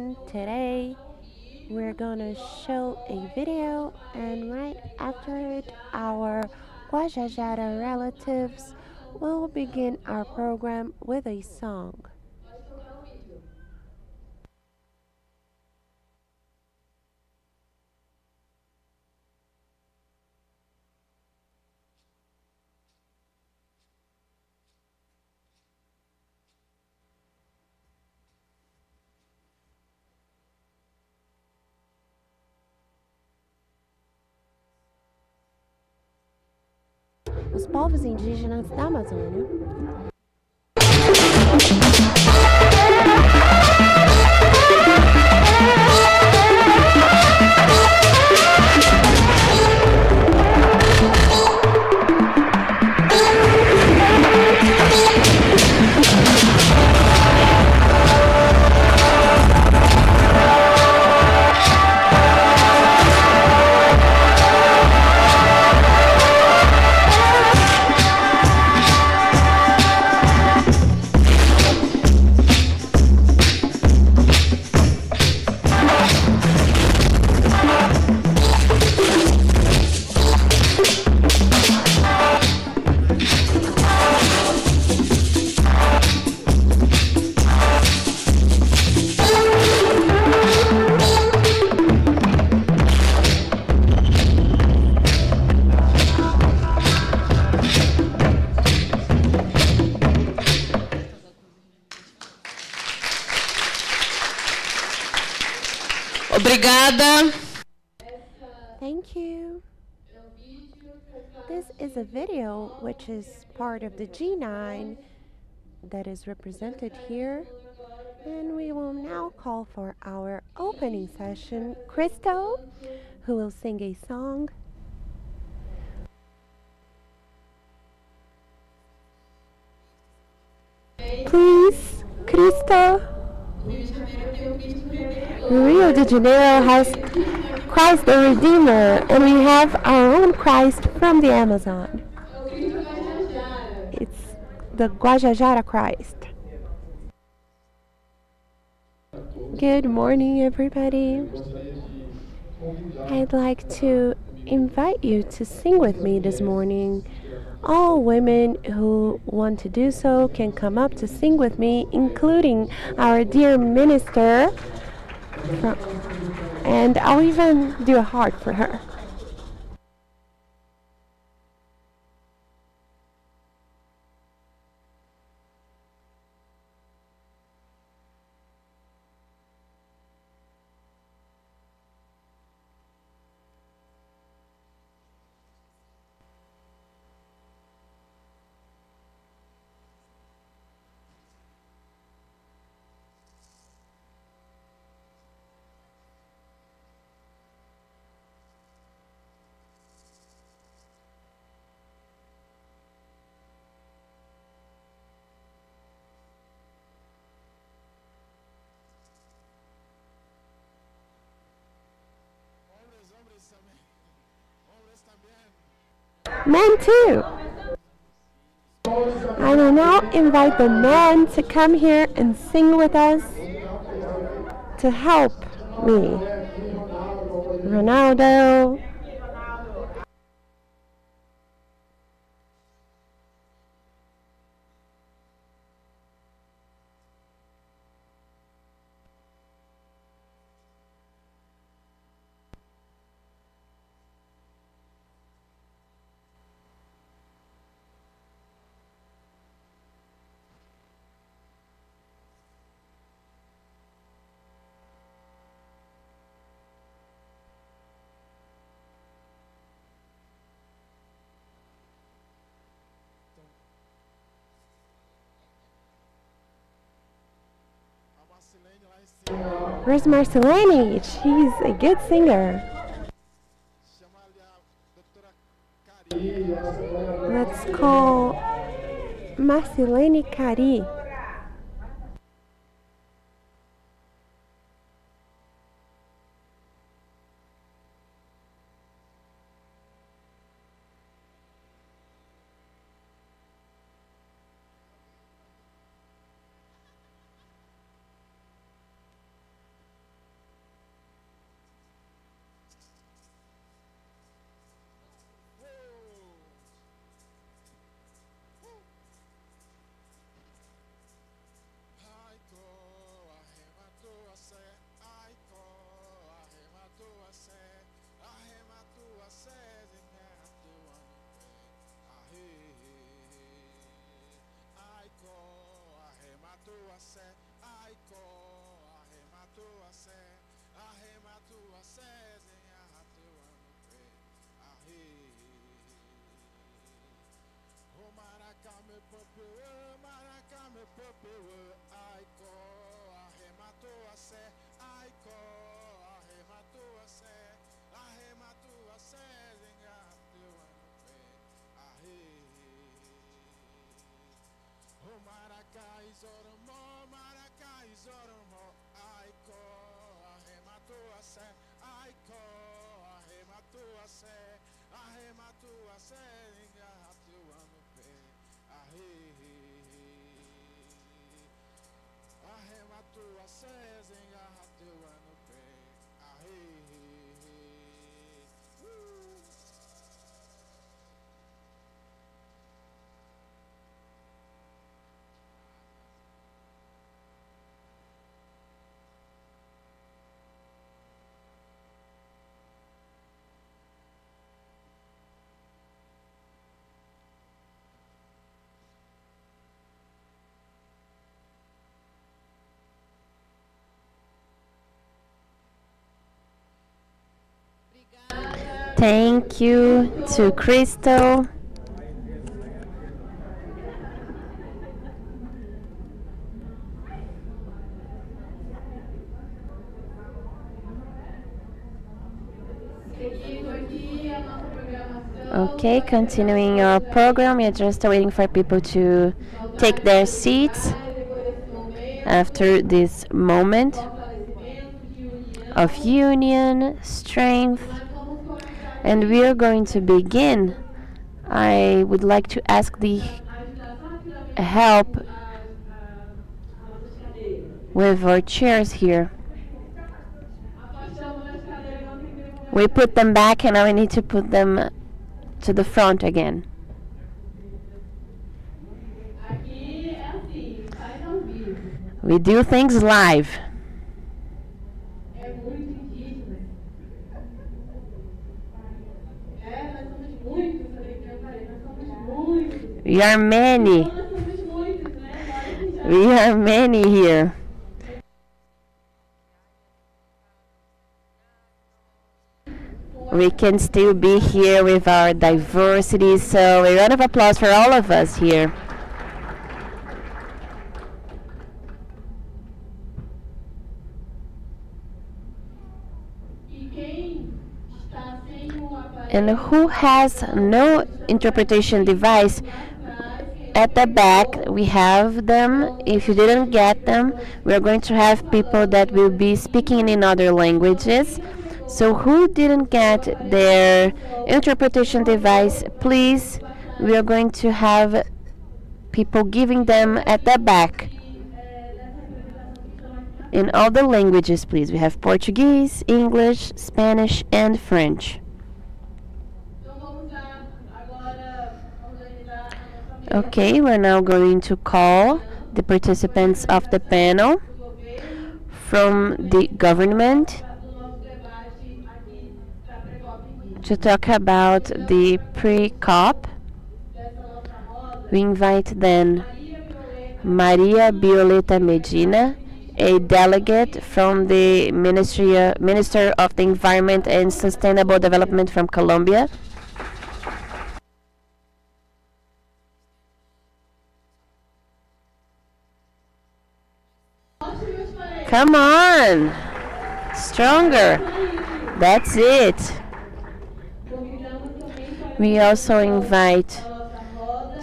everyone. Today we're gonna show a video, and right after it, our Guajajara relatives will begin our program with a song. Os povos indígenas da Amazônia. Obrigada. Thank you. This is a video which is part of the G9 that is represented here. And we will now call for our opening session, Crystal, who will sing a song. Please, Crystal. Rio de Janeiro has Christ the Redeemer, and we have our own Christ from the Amazon. It's the Guajajara Christ. Good morning, everybody. I'd like to invite you to sing with me this morning. All women who want to do so can come up to sing with me, including our dear minister. And I'll even do a heart for her. Men too. I will now invite the men to come here and sing with us to help me. Ronaldo. Where's Marcelene? She's a good singer. Let's call Marcelene Cari. Thank you to Crystal. Okay, continuing our program, we're just waiting for people to take their seats after this moment of union, strength, and we are going to begin. I would like to ask the help with our chairs here. We put them back and now we need to put them to the front again. We do things live. We are many. We are many here. We can still be here with our diversity, so a round of applause for all of us here. And who has no interpretation device? At the back, we have them. If you didn't get them, we're going to have people that will be speaking in other languages. So who didn't get their interpretation device, please, we are going to have people giving them at the back. In all the languages, please. We have Portuguese, English, Spanish, and French. Okay, we're now going to call the participants of the panel from the government to talk about the pre-COP. We invite then Maria Violeta Medina, a delegate from the Minister of the Environment and Sustainable Development from Colombia. Come on! Stronger! That's it! We also invite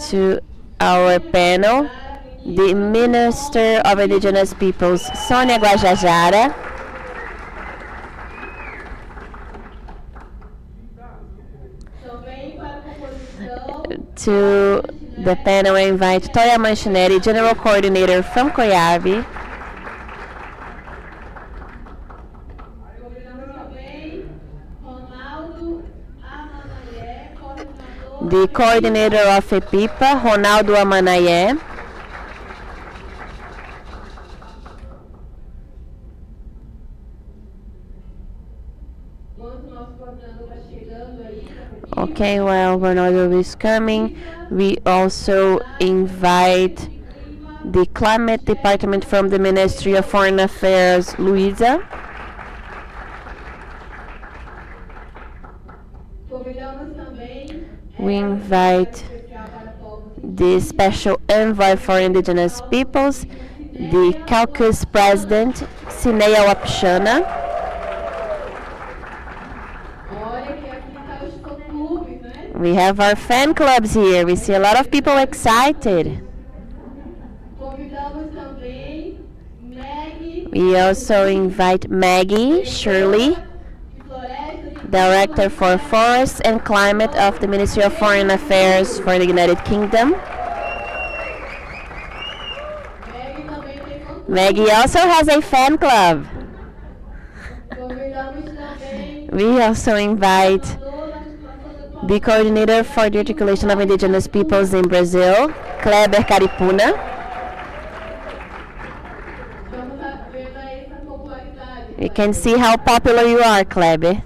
to our panel the Minister of Indigenous Peoples, Sônia Guajajara. To the panel, I invite Toya Manchinelli, General Coordinator from Coiab. The coordinator of EPIPA, Ronaldo Amanaye. Okay, while Ronaldo is coming, we also invite the Climate Department from the Ministry of Foreign Affairs, Luisa. We invite the Special Envoy for Indigenous Peoples, the Caucus President, Sineia Wapchana. We have our fan clubs here. We see a lot of people excited. We also invite Maggie Shirley, Director for Forests and Climate of the Ministry of Foreign Affairs for the United Kingdom. Maggie also has a fan club. We also invite the Coordinator for the Articulation of Indigenous Peoples in Brazil, Kleber Caripuna. You can see how popular you are, Kleber.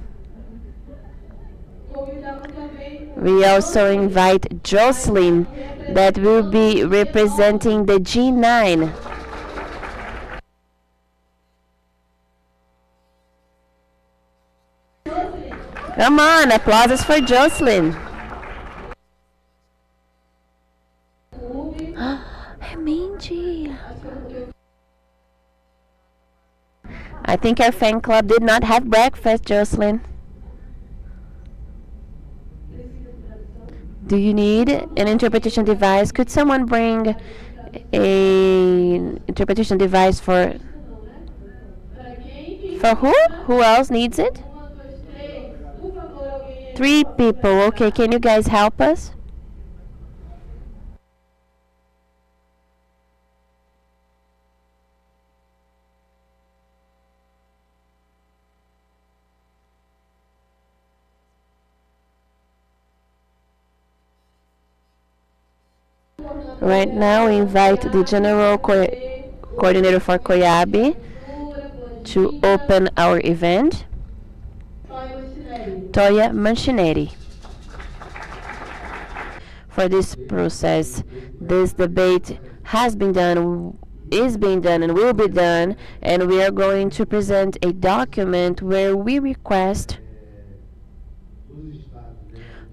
We also invite Jocelyn, that will be representing the G9. Come on, applause for Jocelyn. Minji. I think our fan club did not have breakfast, Jocelyn. Do you need an interpretation device? Could someone bring an interpretation device for who? Who else needs it? 3 people. Okay, can you guys help us? Right now, we invite the General Coordinator for Coiab to open our event, Toya Mancineri. For this process, this debate has been done, is being done, and will be done, and we are going to present a document where we request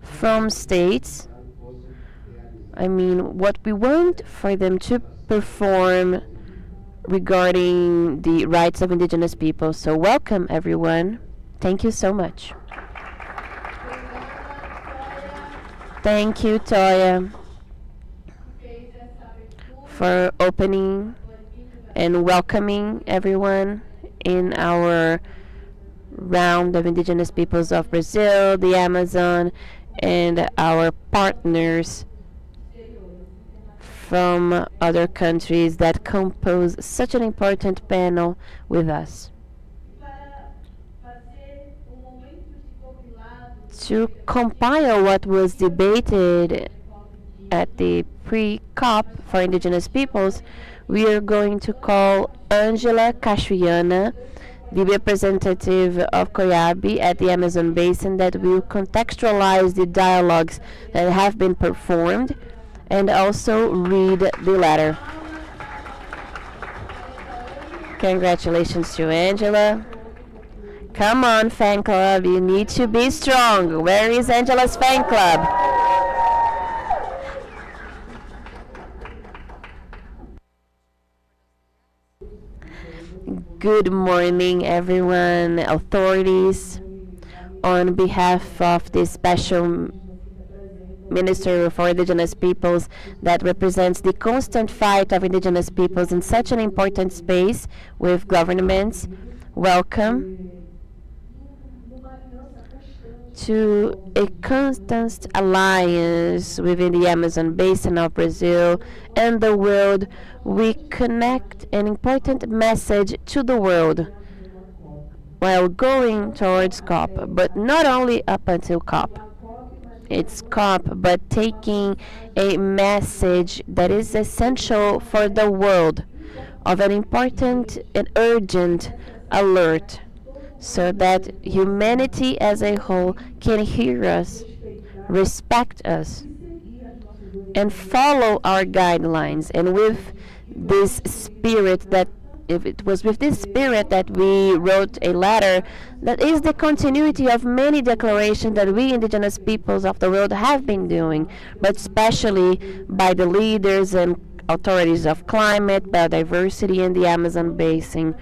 from states, what we want for them to perform regarding the rights of indigenous people. So welcome, everyone. Thank you so much. Thank you, Toya, for opening and welcoming everyone in our round of indigenous peoples of Brazil, the Amazon, and our partners from other countries that compose such an important panel with us. To compile what was debated at the pre-COP for Indigenous Peoples, we are going to call Angela Cachuiana, the representative of Coiab at the Amazon Basin, that will contextualize the dialogues that have been performed and also read the letter. Congratulations to Angela. Come on, fan club, you need to be strong. Where is Angela's fan club? Good morning, everyone, authorities. On behalf of the Special Minister for Indigenous Peoples that represents the constant fight of indigenous peoples in such an important space with governments, welcome to a constant alliance within the Amazon Basin of Brazil and the world. We connect an important message to the world while going towards COP, but not only up until COP. It's COP, but taking a message that is essential for the world of an important and urgent alert, so that humanity as a whole can hear us, respect us, and follow our guidelines. And with this spirit that if it was with this spirit that we wrote a letter that is the continuity of many declarations that we indigenous peoples of the world have been doing, but especially by the leaders and authorities of climate, biodiversity in the Amazon basin,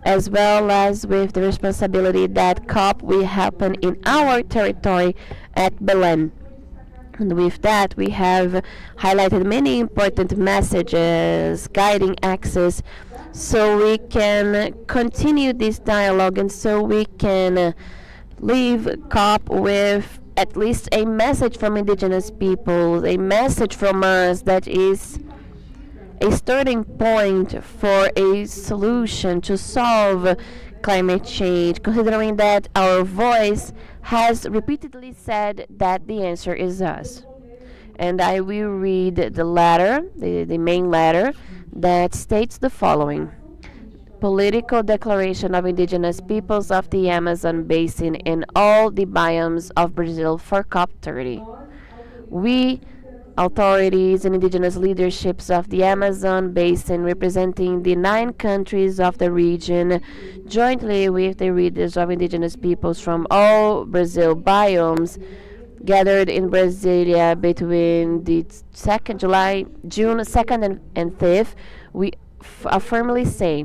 as well as with the responsibility that COP will happen in our territory at Belen. And with that, we have highlighted many important messages guiding access so we can continue this dialogue and so we can leave COP with at least a message from indigenous peoples, a message from us that is a starting point for a solution to solve climate change, considering that our voice has repeatedly said that the answer is us. And I will read the letter, the main letter, that states the following. Political Declaration of Indigenous Peoples of the Amazon Basin in all the biomes of Brazil for COP30. We, authorities and indigenous leaderships of the Amazon Basin representing the 9 countries of the region, jointly with the leaders of indigenous peoples from all Brazil biomes, gathered in Brasilia between the June 2nd and 5th, we firmly say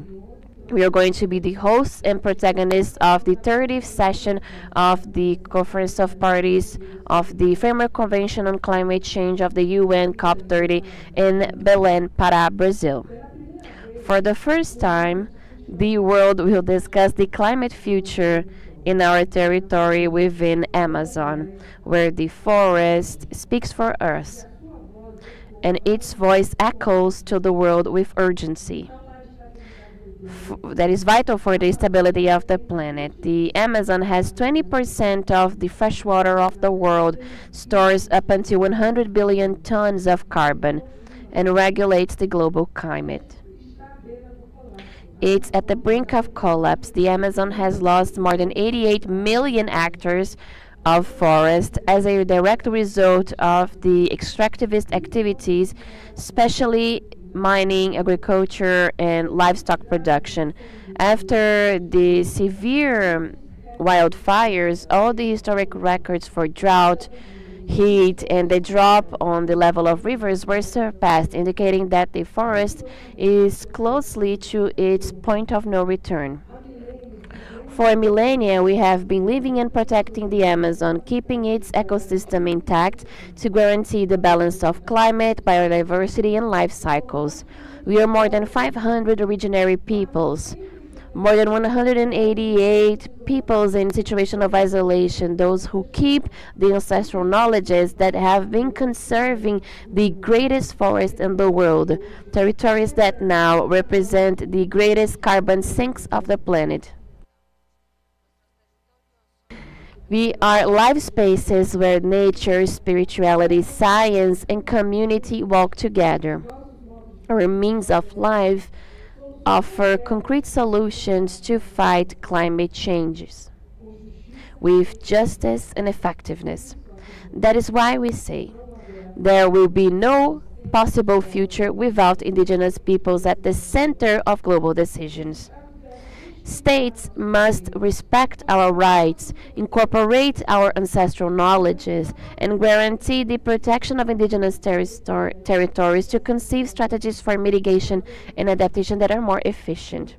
we are going to be the hosts and protagonists of the 30th session of the Conference of Parties of the Framework Convention on Climate Change of the UN COP30 in Belém, Pará, Brazil. For the first time, the world will discuss the climate future in our territory within Amazon, where the forest speaks for us, and its voice echoes to the world with urgency. That is vital for the stability of the planet. The Amazon has 20% of the fresh water of the world, stores up until 100 billion tons of carbon, and regulates the global climate. It's at the brink of collapse. The Amazon has lost more than 88 million hectares of forest as a direct result of the extractivist activities, especially mining, agriculture, and livestock production. After the severe wildfires, all the historic records for drought, heat, and the drop on the level of rivers were surpassed, indicating that the forest is closely to its point of no return. For millennia, we have been living and protecting the Amazon, keeping its ecosystem intact to guarantee the balance of climate, biodiversity, and life cycles. We are more than 500 originary peoples, more than 188 peoples in situation of isolation, those who keep the ancestral knowledges that have been conserving the greatest forest in the world, territories that now represent the greatest carbon sinks of the planet. We are life spaces where nature, spirituality, science, and community walk together. Our means of life offer concrete solutions to fight climate changes with justice and effectiveness. That is why we say there will be no possible future without indigenous peoples at the center of global decisions. States must respect our rights, incorporate our ancestral knowledges, and guarantee the protection of indigenous territories to conceive strategies for mitigation and adaptation that are more efficient.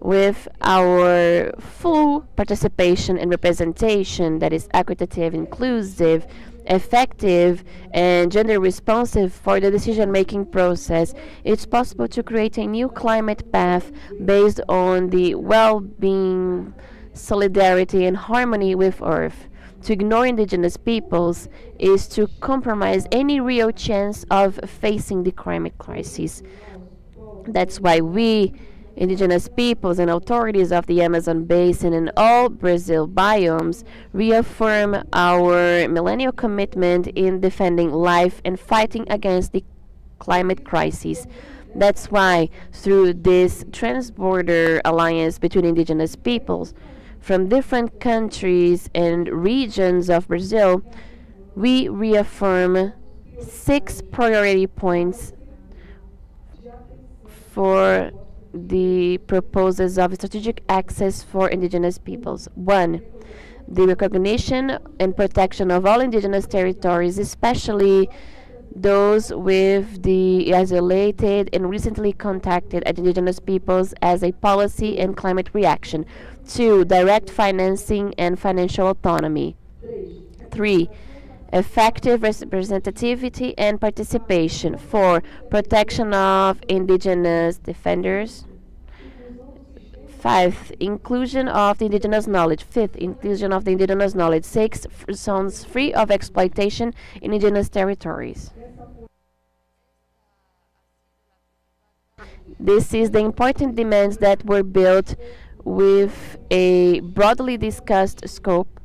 With our full participation and representation that is equitative, inclusive, effective, and gender responsive for the decision making process, it's possible to create a new climate path based on the well being, solidarity, and harmony with Earth. To ignore indigenous peoples is to compromise any real chance of facing the climate crisis. That's why we, indigenous peoples and authorities of the Amazon basin and all Brazil biomes, reaffirm our millennial commitment in defending life and fighting against the climate crisis. That's why, through this transborder alliance between indigenous peoples from different countries and regions of Brazil, we reaffirm 6 priority points for the proposals of strategic access for indigenous peoples. One, the recognition and protection of all indigenous territories, especially those with the isolated and recently contacted indigenous peoples as a policy and climate reaction. Two, direct financing and financial autonomy. Three, effective representativity and participation. Four, protection of indigenous defenders. Five, inclusion of the indigenous knowledge. Fifth, inclusion of the indigenous knowledge. Six, zones free of exploitation in indigenous territories. This is the important demands that were built with a broadly discussed scope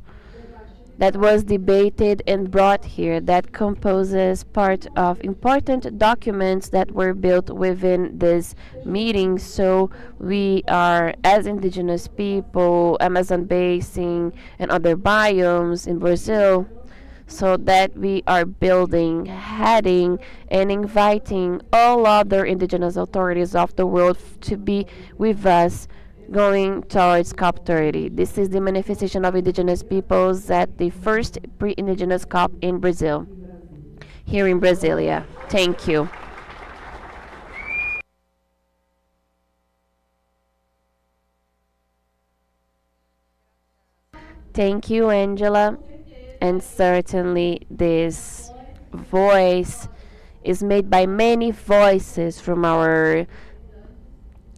that was debated and brought here that composes part of important documents that were built within this meeting. So we are, as indigenous people, Amazon basin and other biomes in Brazil, so that we are building, heading, and inviting all other indigenous authorities of the world to be with us going towards COP30. This is the manifestation of indigenous peoples at the first pre-indigenous COP in Brazil, here in Brasilia. Thank you. Thank you, Angela. And certainly this voice is made by many voices from our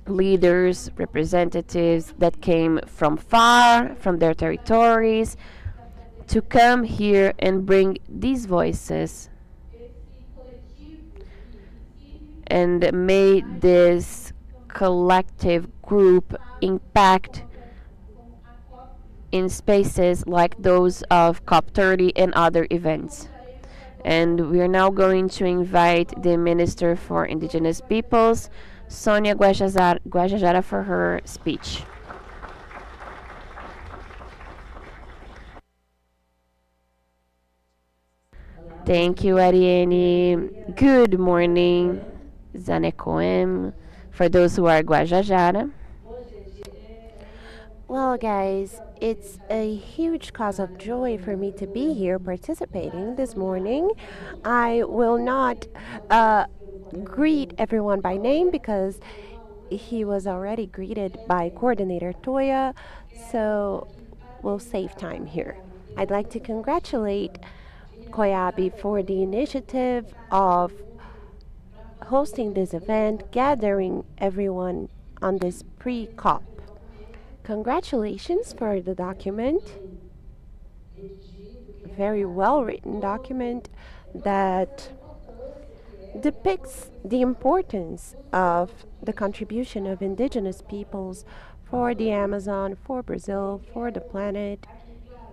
leaders, representatives that came from far, from their territories, to come here and bring these voices and made this collective group impact in spaces like those of COP30 and other events. And we are now going to invite the Minister for Indigenous Peoples, Sonia Guajajara, for her speech. Thank you, Ariane. Good morning, Zanecoem, for those who are Guajajara. Well, guys, it's a huge cause of joy for me to be here participating this morning. I will not greet everyone by name because he was already greeted by Coordinator Toya, so we'll save time here. I'd like to congratulate Coiab for the initiative of hosting this event, gathering everyone on this pre-COP. Congratulations for the document. Very well written document that depicts the importance of the contribution of indigenous peoples for the Amazon, for Brazil, for the planet.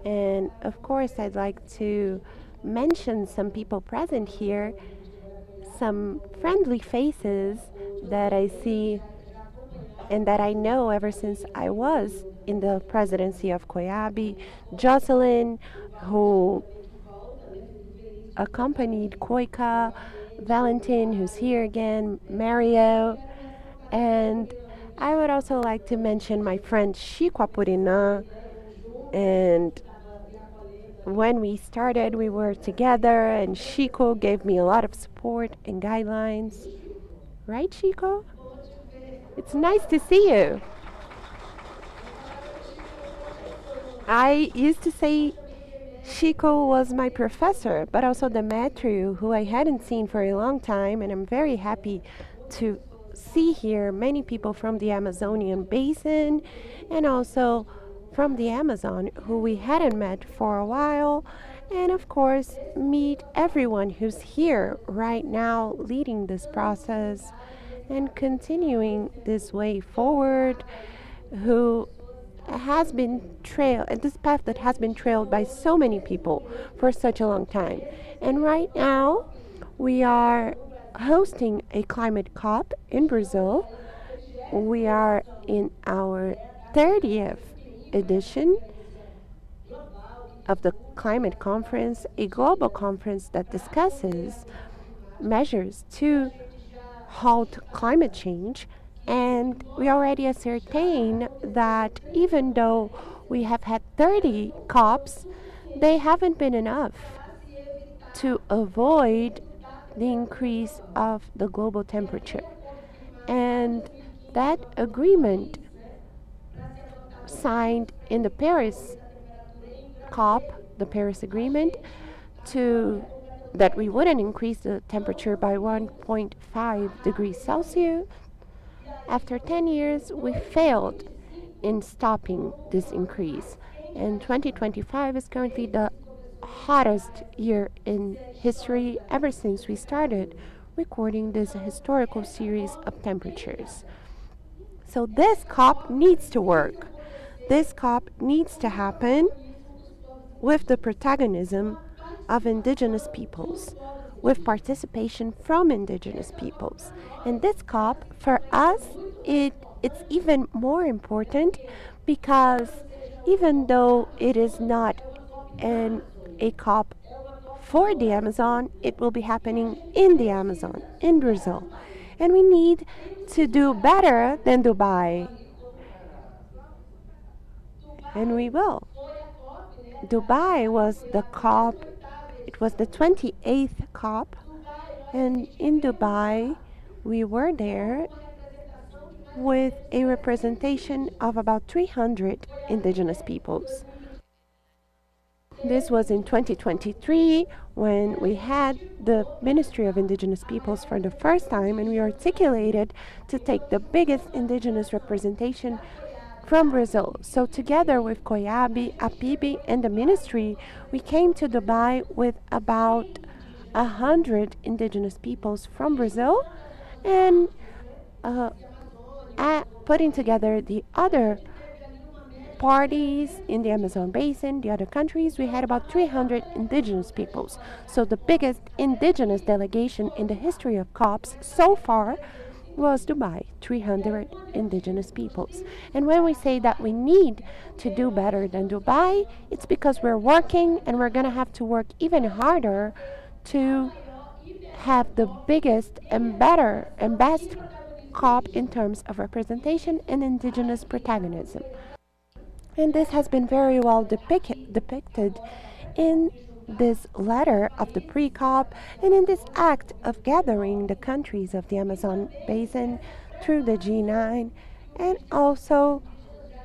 And of course, I'd like to mention some people present here, some friendly faces that I see and that I know ever since I was in the presidency of Coiab. Jocelyn, who accompanied Koika, Valentin, who's here again, Mario, and I would also like to mention my friend Chico Apurina. And when we started, we were together, and Chico gave me a lot of support and guidelines. Right, Chico? It's nice to see you. I used to say Chico was my professor, but also Demetriu, who I hadn't seen for a long time, and I'm very happy to see here many people from the Amazonian basin and also from the Amazon who we hadn't met for a while, and of course meet everyone who's here right now leading this process and continuing this way forward, who has been trailed, this path that has been trailed by so many people for such a long time. And right now, we are hosting a climate COP in Brazil. We are in our 30th edition of the climate conference, a global conference that discusses measures to halt climate change. And we already ascertain that even though we have had 30 COPs, they haven't been enough to avoid the increase of the global temperature. And that agreement signed in the Paris COP, the Paris Agreement, to that we wouldn't increase the temperature by 1.5 degrees Celsius. After 10 years, we failed in stopping this increase. And 2025 is currently the hottest year in history ever since we started recording this historical series of temperatures. So this COP needs to work. This COP needs to happen with the protagonism of indigenous peoples, with participation from indigenous peoples. And this COP, for us, it's even more important because even though it is not a COP for the Amazon, it will be happening in the Amazon, in Brazil. And we need to do better than Dubai. And we will. Dubai was the COP, it was the 28th COP, and in Dubai we were there with a representation of about 300 indigenous peoples. This was in 2023 when we had the Ministry of Indigenous Peoples for the first time, and we articulated to take the biggest indigenous representation from Brazil. So together with Coiab, APIB, and the ministry, we came to Dubai with about 100 indigenous peoples from Brazil and putting together the other parties in the Amazon basin, the other countries, we had about 300 indigenous peoples. So the biggest indigenous delegation in the history of COPs so far was Dubai, 300 indigenous peoples. And when we say that we need to do better than Dubai, it's because we're working and we're going to have to work even harder to have the biggest and better and best COP in terms of representation and indigenous protagonism. And this has been very well depicted in this letter of the pre-COP and in this act of gathering the countries of the Amazon basin through the G9, and also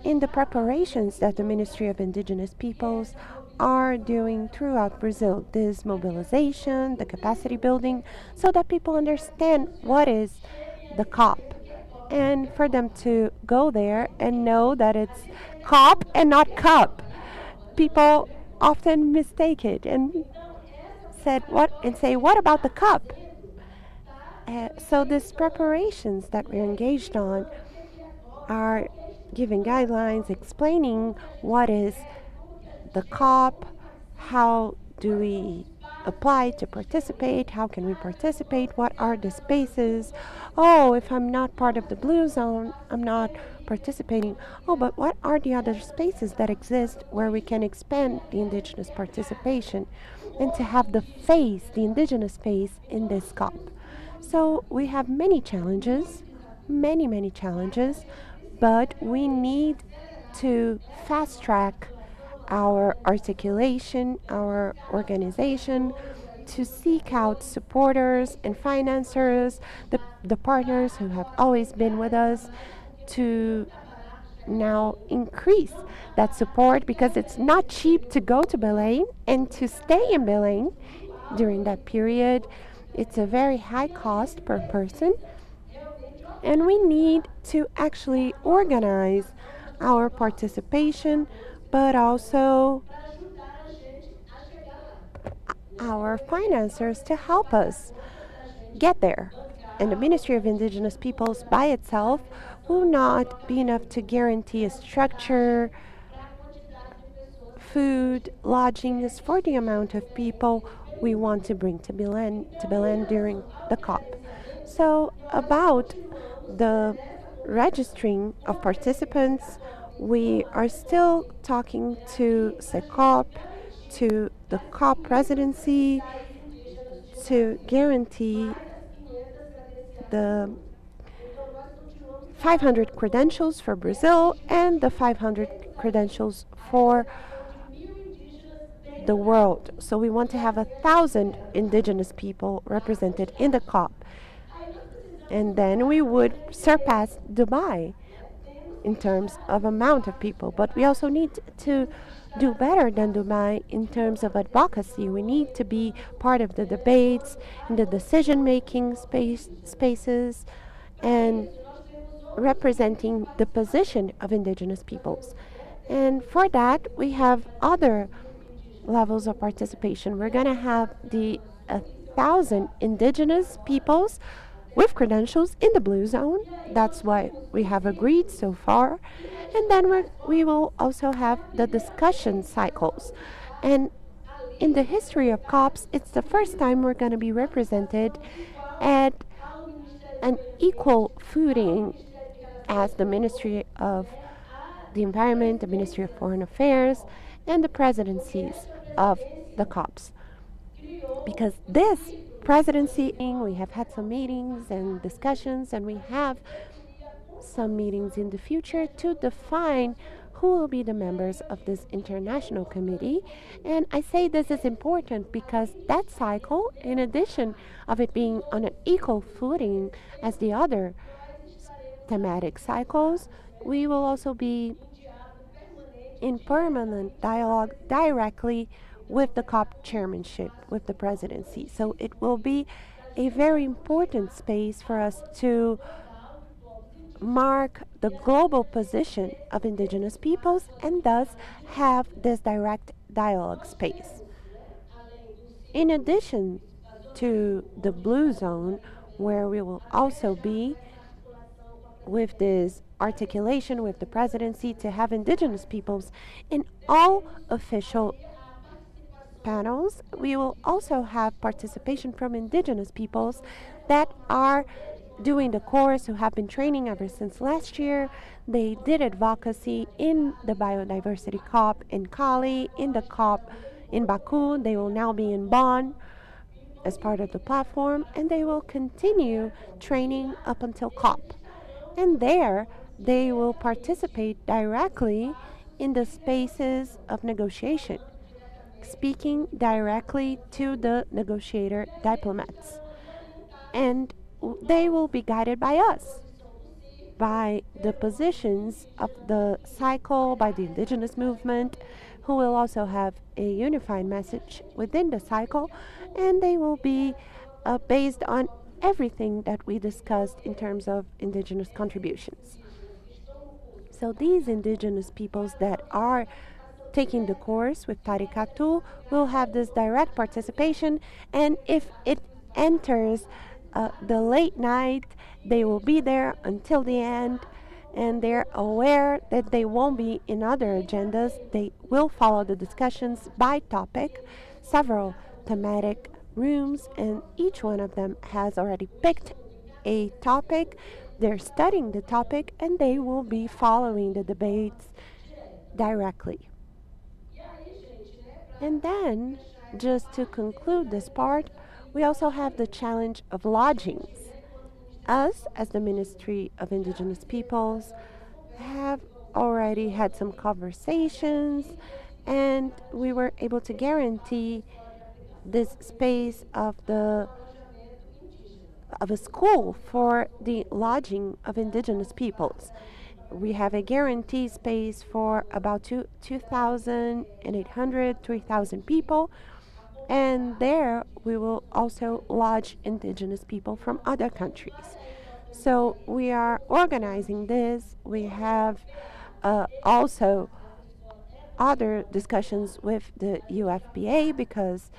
in the preparations that the Ministry of Indigenous Peoples are doing throughout Brazil. This mobilization, the capacity building, so that people understand what is the COP, and for them to go there and know that it's COP and not cup. People often mistake it and say, what about the cup? So these preparations that we're engaged on are giving guidelines, explaining what is the COP, how do we apply to participate, how can we participate, what are the spaces. Oh, if I'm not part of the blue zone, I'm not participating. Oh, but what are the other spaces that exist where we can expand the indigenous participation and to have the face, the indigenous face in this COP. So we have many challenges, many challenges, but we need to fast track our articulation, our organization, to seek out supporters and financiers, the partners who have always been with us, to now increase that support, because it's not cheap to go to Belém and to stay in Belém during that period. It's a very high cost per person, and we need to actually organize our participation, but also our financiers to help us get there. And the Ministry of Indigenous Peoples by itself will not be enough to guarantee a structure, food, lodgings for the amount of people we want to bring to Belém during the COP. So about the registering of participants, we are still talking to SECOP, to the COP presidency, to guarantee the 500 credentials for Brazil and the 500 credentials for the world. So we want to have 1,000 indigenous people represented in the COP. And then we would surpass Dubai in terms of amount of people. But we also need to do better than Dubai in terms of advocacy. We need to be part of the debates, in the decision-making spaces, and representing the position of indigenous peoples. And for that, we have other levels of participation. We're going to have the 1,000 indigenous peoples with credentials in the blue zone. That's what we have agreed so far. And then we will also have the discussion cycles. And in the history of COPs, it's the first time we're going to be represented at an equal footing as the Ministry of the Environment, the Ministry of Foreign Affairs, and the presidencies of the COPs. Because this presidency, we have had some meetings and discussions, and we have some meetings in the future to define who will be the members of this international committee. And I say this is important because that cycle, in addition of it being on an equal footing as the other thematic cycles, we will also be in permanent dialogue directly with the COP chairmanship, with the presidency. So it will be a very important space for us to mark the global position of indigenous peoples and thus have this direct dialogue space. In addition to the blue zone, where we will also be with this articulation with the presidency to have indigenous peoples in all official panels, we will also have participation from indigenous peoples that are doing the course, who have been training ever since last year. They did advocacy in the biodiversity COP in Cali, in the COP in Baku. They will now be in Bonn as part of the platform, and they will continue training up until COP. And there, they will participate directly in the spaces of negotiation, speaking directly to the negotiator diplomats. And they will be guided by us, by the positions of the cycle, by the indigenous movement, who will also have a unified message within the cycle, and they will be based on everything that we discussed in terms of indigenous contributions. So these indigenous peoples that are taking the course with Tarikatu will have this direct participation, and if it enters the late night, they will be there until the end, and they're aware that they won't be in other agendas. They will follow the discussions by topic, several thematic rooms, and each one of them has already picked a topic. They're studying the topic, and they will be following the debates directly. And then, just to conclude this part, we also have the challenge of lodgings. Us, as the Ministry of Indigenous Peoples, have already had some conversations, and we were able to guarantee this space of a school for the lodging of indigenous peoples. We have a guarantee space for about 2,800, 3,000 people, and there we will also lodge indigenous people from other countries. So we are organizing this. We have also other discussions with the UFPA, because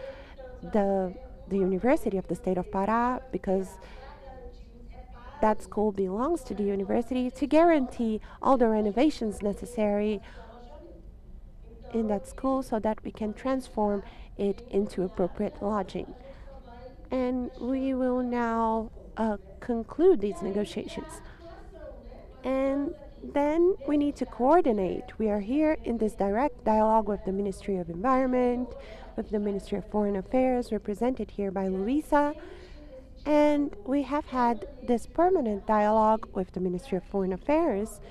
the University of the State of Pará, because that school belongs to the university, to guarantee all the renovations necessary in that school so that we can transform it into appropriate lodging. And we will now conclude these negotiations. And then we need to coordinate. We are here in this direct dialogue with the Ministry of Environment, with the Ministry of Foreign Affairs, represented here by Luisa, And we have had this permanent dialogue with the Ministry of Foreign Affairs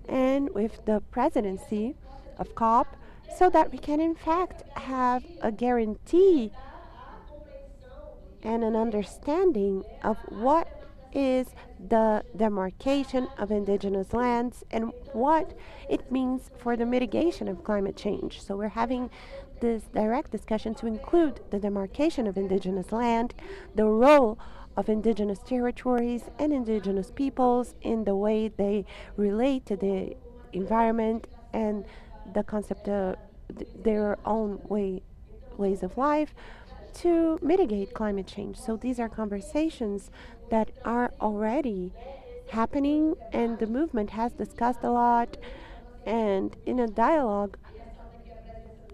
and with the presidency of COP so that we can, in fact, have a guarantee and an understanding of what is the demarcation of indigenous lands and what it means for the mitigation of climate change. So we're having this direct discussion to include the demarcation of indigenous land, the role of indigenous territories and indigenous peoples in the way they relate to the environment and the concept of their own ways of life to mitigate climate change. So these are conversations that are already happening, and the movement has discussed a lot. And in a dialogue,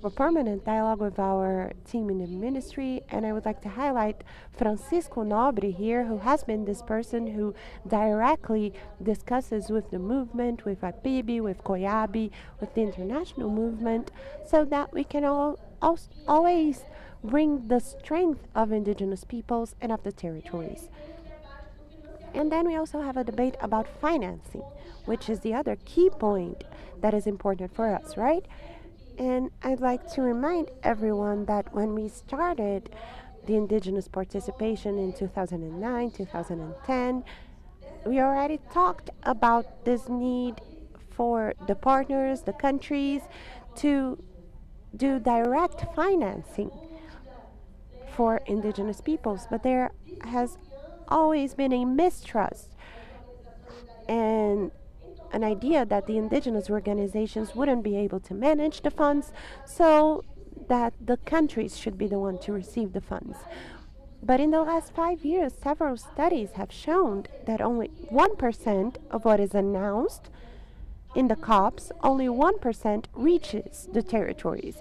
a permanent dialogue with our team in the ministry, and I would like to highlight Francisco Nobre here, who has been this person who directly discusses with the movement, with APIB, with Coiab, with the international movement, so that we can always bring the strength of indigenous peoples and of the territories. And then we also have a debate about financing, which is the other key point that is important for us, right? And I'd like to remind everyone that when we started the indigenous participation in 2009, 2010, we already talked about this need for the partners, the countries, to do direct financing for indigenous peoples. But there has always been a mistrust and an idea that the indigenous organizations wouldn't be able to manage the funds, so that the countries should be the one to receive the funds. But in the last 5 years, several studies have shown that only 1% of what is announced in the COPs, only 1% reaches the territories.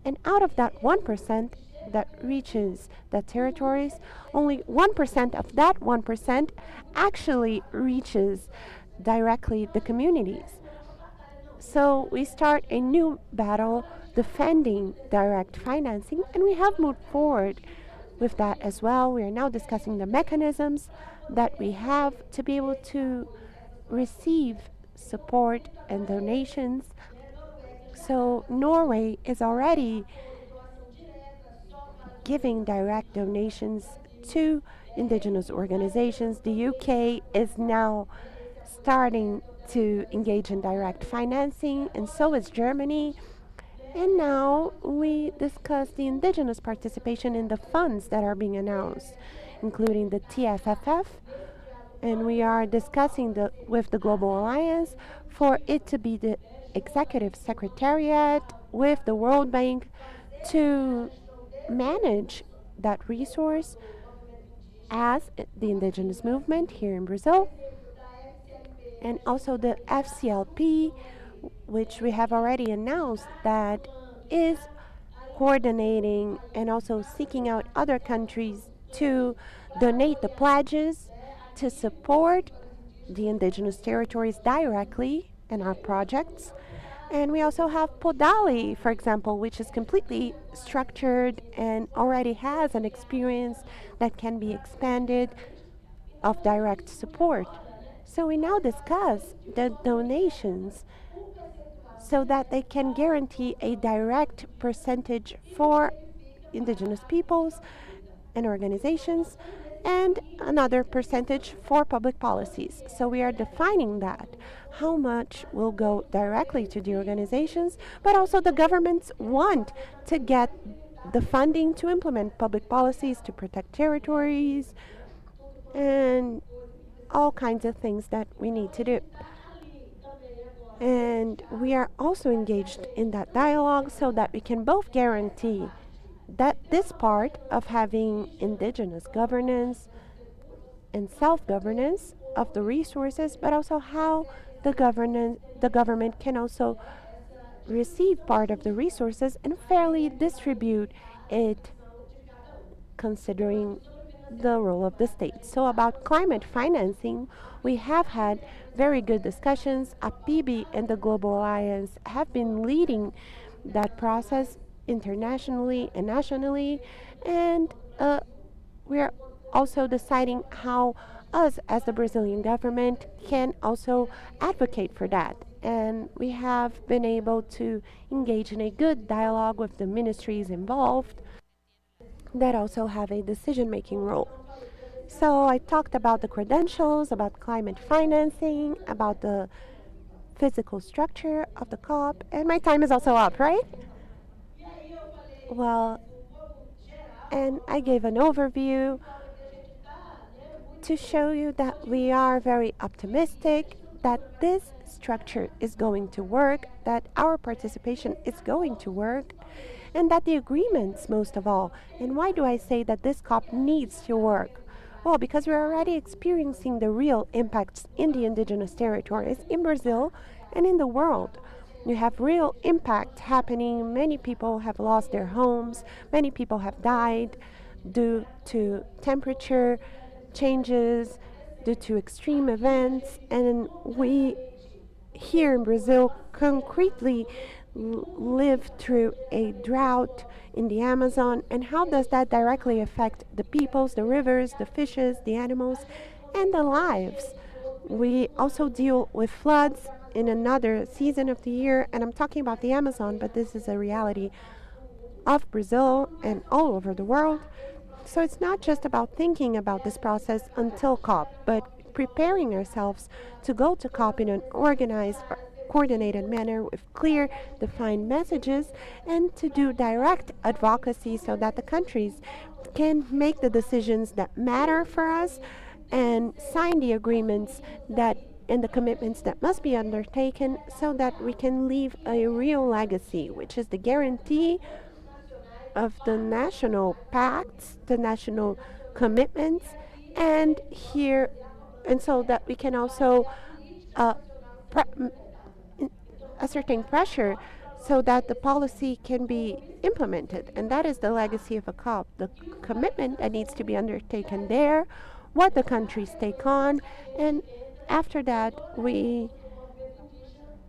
And out of that 1% that reaches the territories, only 1% of that 1% actually reaches directly the communities. So we start a new battle defending direct financing, and we have moved forward with that as well. We are now discussing the mechanisms that we have to be able to receive support and donations. So Norway is already giving direct donations to indigenous organizations. The UK is now starting to engage in direct financing, and so is Germany. And now we discuss the indigenous participation in the funds that are being announced, including the TFFF, and we are discussing with the Global Alliance for it to be the executive secretariat with the World Bank to manage that resource as the indigenous movement here in Brazil, and also the FCLP, which we have already announced that is coordinating and also seeking out other countries to donate the pledges to support the indigenous territories directly in our projects. And we also have Podali, for example, which is completely structured and already has an experience that can be expanded of direct support. So we now discuss the donations so that they can guarantee a direct percentage for indigenous peoples and organizations and another percentage for public policies. So we are defining that, how much will go directly to the organizations, but also the governments want to get the funding to implement public policies to protect territories and all kinds of things that we need to do. And we are also engaged in that dialogue so that we can both guarantee that this part of having indigenous governance and self-governance of the resources, but also how the government can also receive part of the resources and fairly distribute it considering the role of the state. So about climate financing, we have had very good discussions. APIB and the Global Alliance have been leading that process internationally and nationally, and we are also deciding how us as the Brazilian government can also advocate for that. And we have been able to engage in a good dialogue with the ministries involved that also have a decision making role. So I talked about the credentials, about climate financing, about the physical structure of the COP, and my time is also up, right? Well, and I gave an overview to show you that we are very optimistic that this structure is going to work, that our participation is going to work, and that the agreements, most of all. And why do I say that this COP needs to work? Well, because we're already experiencing the real impacts in the indigenous territories in Brazil and in the world. You have real impact happening. Many people have lost their homes, many people have died due to temperature changes, due to extreme events, and we here in Brazil concretely live through a drought in the Amazon. And how does that directly affect the peoples, the rivers, the fishes, the animals, and the lives? We also deal with floods in another season of the year, and I'm talking about the Amazon, but this is a reality of Brazil and all over the world. So it's not just about thinking about this process until COP, but preparing ourselves to go to COP in an organized, coordinated manner with clear, defined messages, and to do direct advocacy so that the countries can make the decisions that matter for us and sign the agreements that and the commitments that must be undertaken so that we can leave a real legacy, which is the guarantee of the national pacts, the national commitments, and here, and so that we can also uh, pre- ascertain pressure so that the policy can be implemented. And that is the legacy of a COP, the commitment that needs to be undertaken there, what the countries take on, and after that, we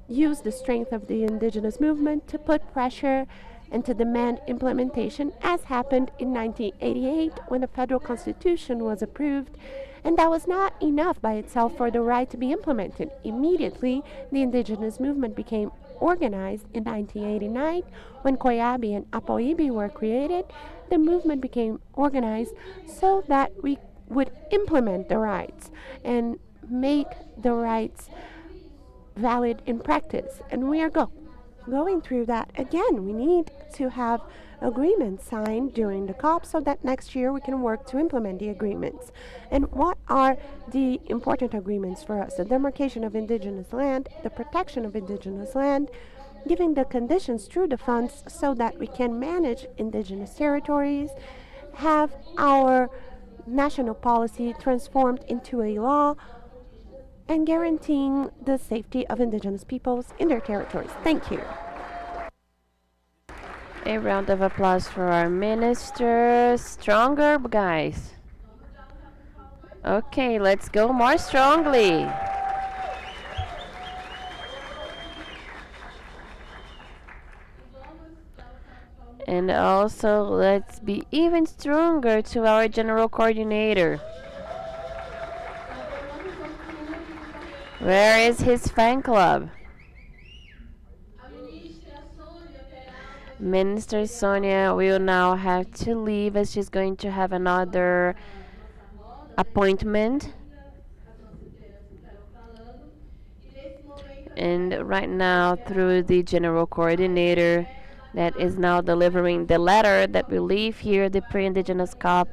use the strength of the indigenous movement to put pressure and to demand implementation, as happened in 1988 when the federal constitution was approved. And that was not enough by itself for the right to be implemented. Immediately, the indigenous movement became organized in 1989 when Coiab and Apoibi were created. The movement became organized so that we would implement the rights and make the rights valid in practice. And we are going through that again. We need to have agreements signed during the COP so that next year we can work to implement the agreements. And what are the important agreements for us? The demarcation of indigenous land, the protection of indigenous land, giving the conditions through the funds so that we can manage indigenous territories, have our national policy transformed into a law, and guaranteeing the safety of indigenous peoples in their territories. Thank you. A round of applause for our minister. Stronger, guys. Okay, let's go more strongly. And also, let's be even stronger to our general coordinator. Where is his fan club? Minister Sonia will now have to leave as she's going to have another appointment. And right now, through the general coordinator that is now delivering the letter that we leave here, the pre-indigenous COP,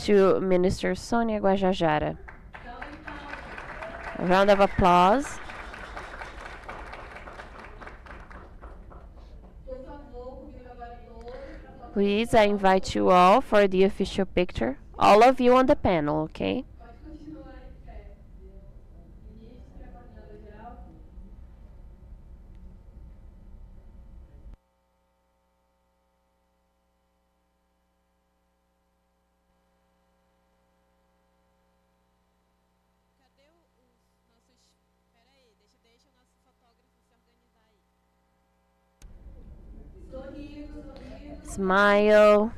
to Minister Sonia Guajajara. A round of applause. Please, I invite you all for the official picture. All of you on the panel, okay? Smile.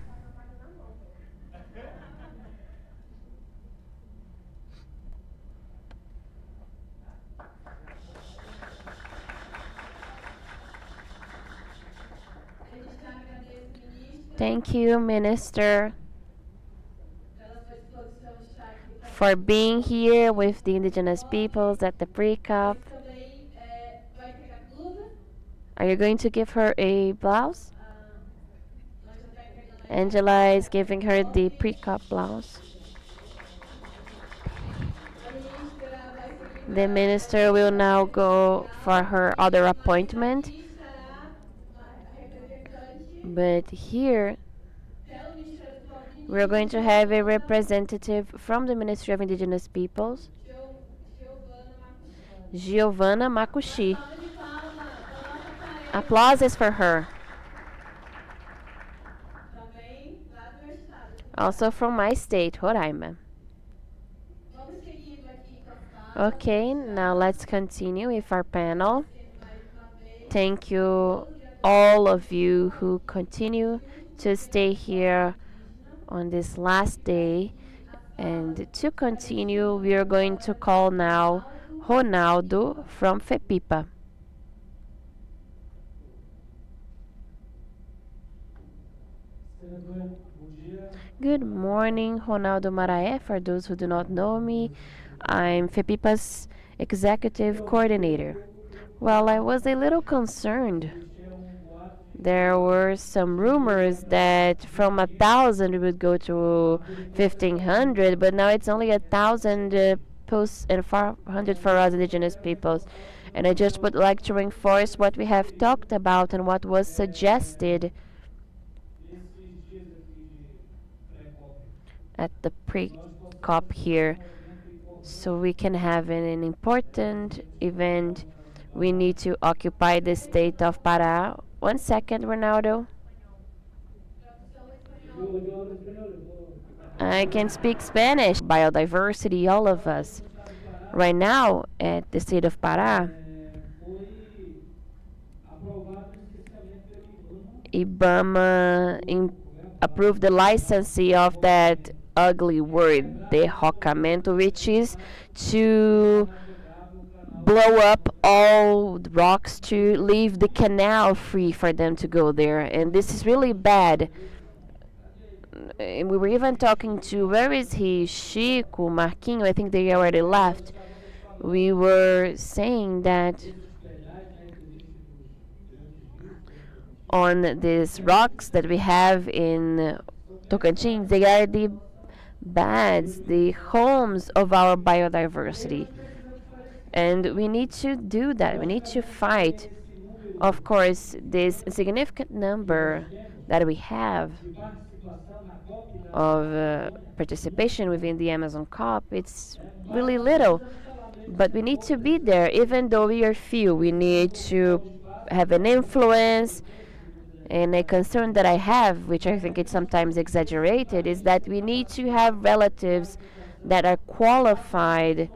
Thank you, Minister, for being here with the indigenous peoples at the pre-cup. Are you going to give her a blouse? Angela is giving her the pre-cup blouse. The minister will now go for her other appointment. But here we're going to have a representative from the Ministry of Indigenous Peoples, Giovanna Makushi. Applauses for her. Also from my state, Roraima. Okay, now let's continue with our panel. Thank you, all of you who continue to stay here on this last day. And to continue, we are going to call now Ronaldo from FEPIPA. Good morning, Ronaldo Maraé. For those who do not know me, I'm FEPIPA's executive coordinator. Well, I was a little concerned. There were some rumors that from 1,000 we would go to 1,500, but now it's only 1,000 posts and 400 for us indigenous peoples. And I just would like to reinforce what we have talked about and what was suggested at the pre-COP here. So we can have an important event. We need to occupy the state of Pará. 1 second, Ronaldo. I can speak Spanish. Biodiversity, all of us. Right now, at the state of Pará, IBAMA approved the licensing of that ugly word, derrocamento, which is to blow up all the rocks to leave the canal free for them to go there. And this is really bad. And we were even talking to, where is he? Chico, Marquinho, I think they already left. We were saying that on these rocks that we have in Tocantins, they are the beds, the homes of our biodiversity. And we need to do that. We need to fight. Of course, this significant number that we have of participation within the Amazon COP, it's really little. But we need to be there, even though we are few. We need to have an influence. And a concern that I have, which I think it's sometimes exaggerated, is that we need to have relatives that are qualified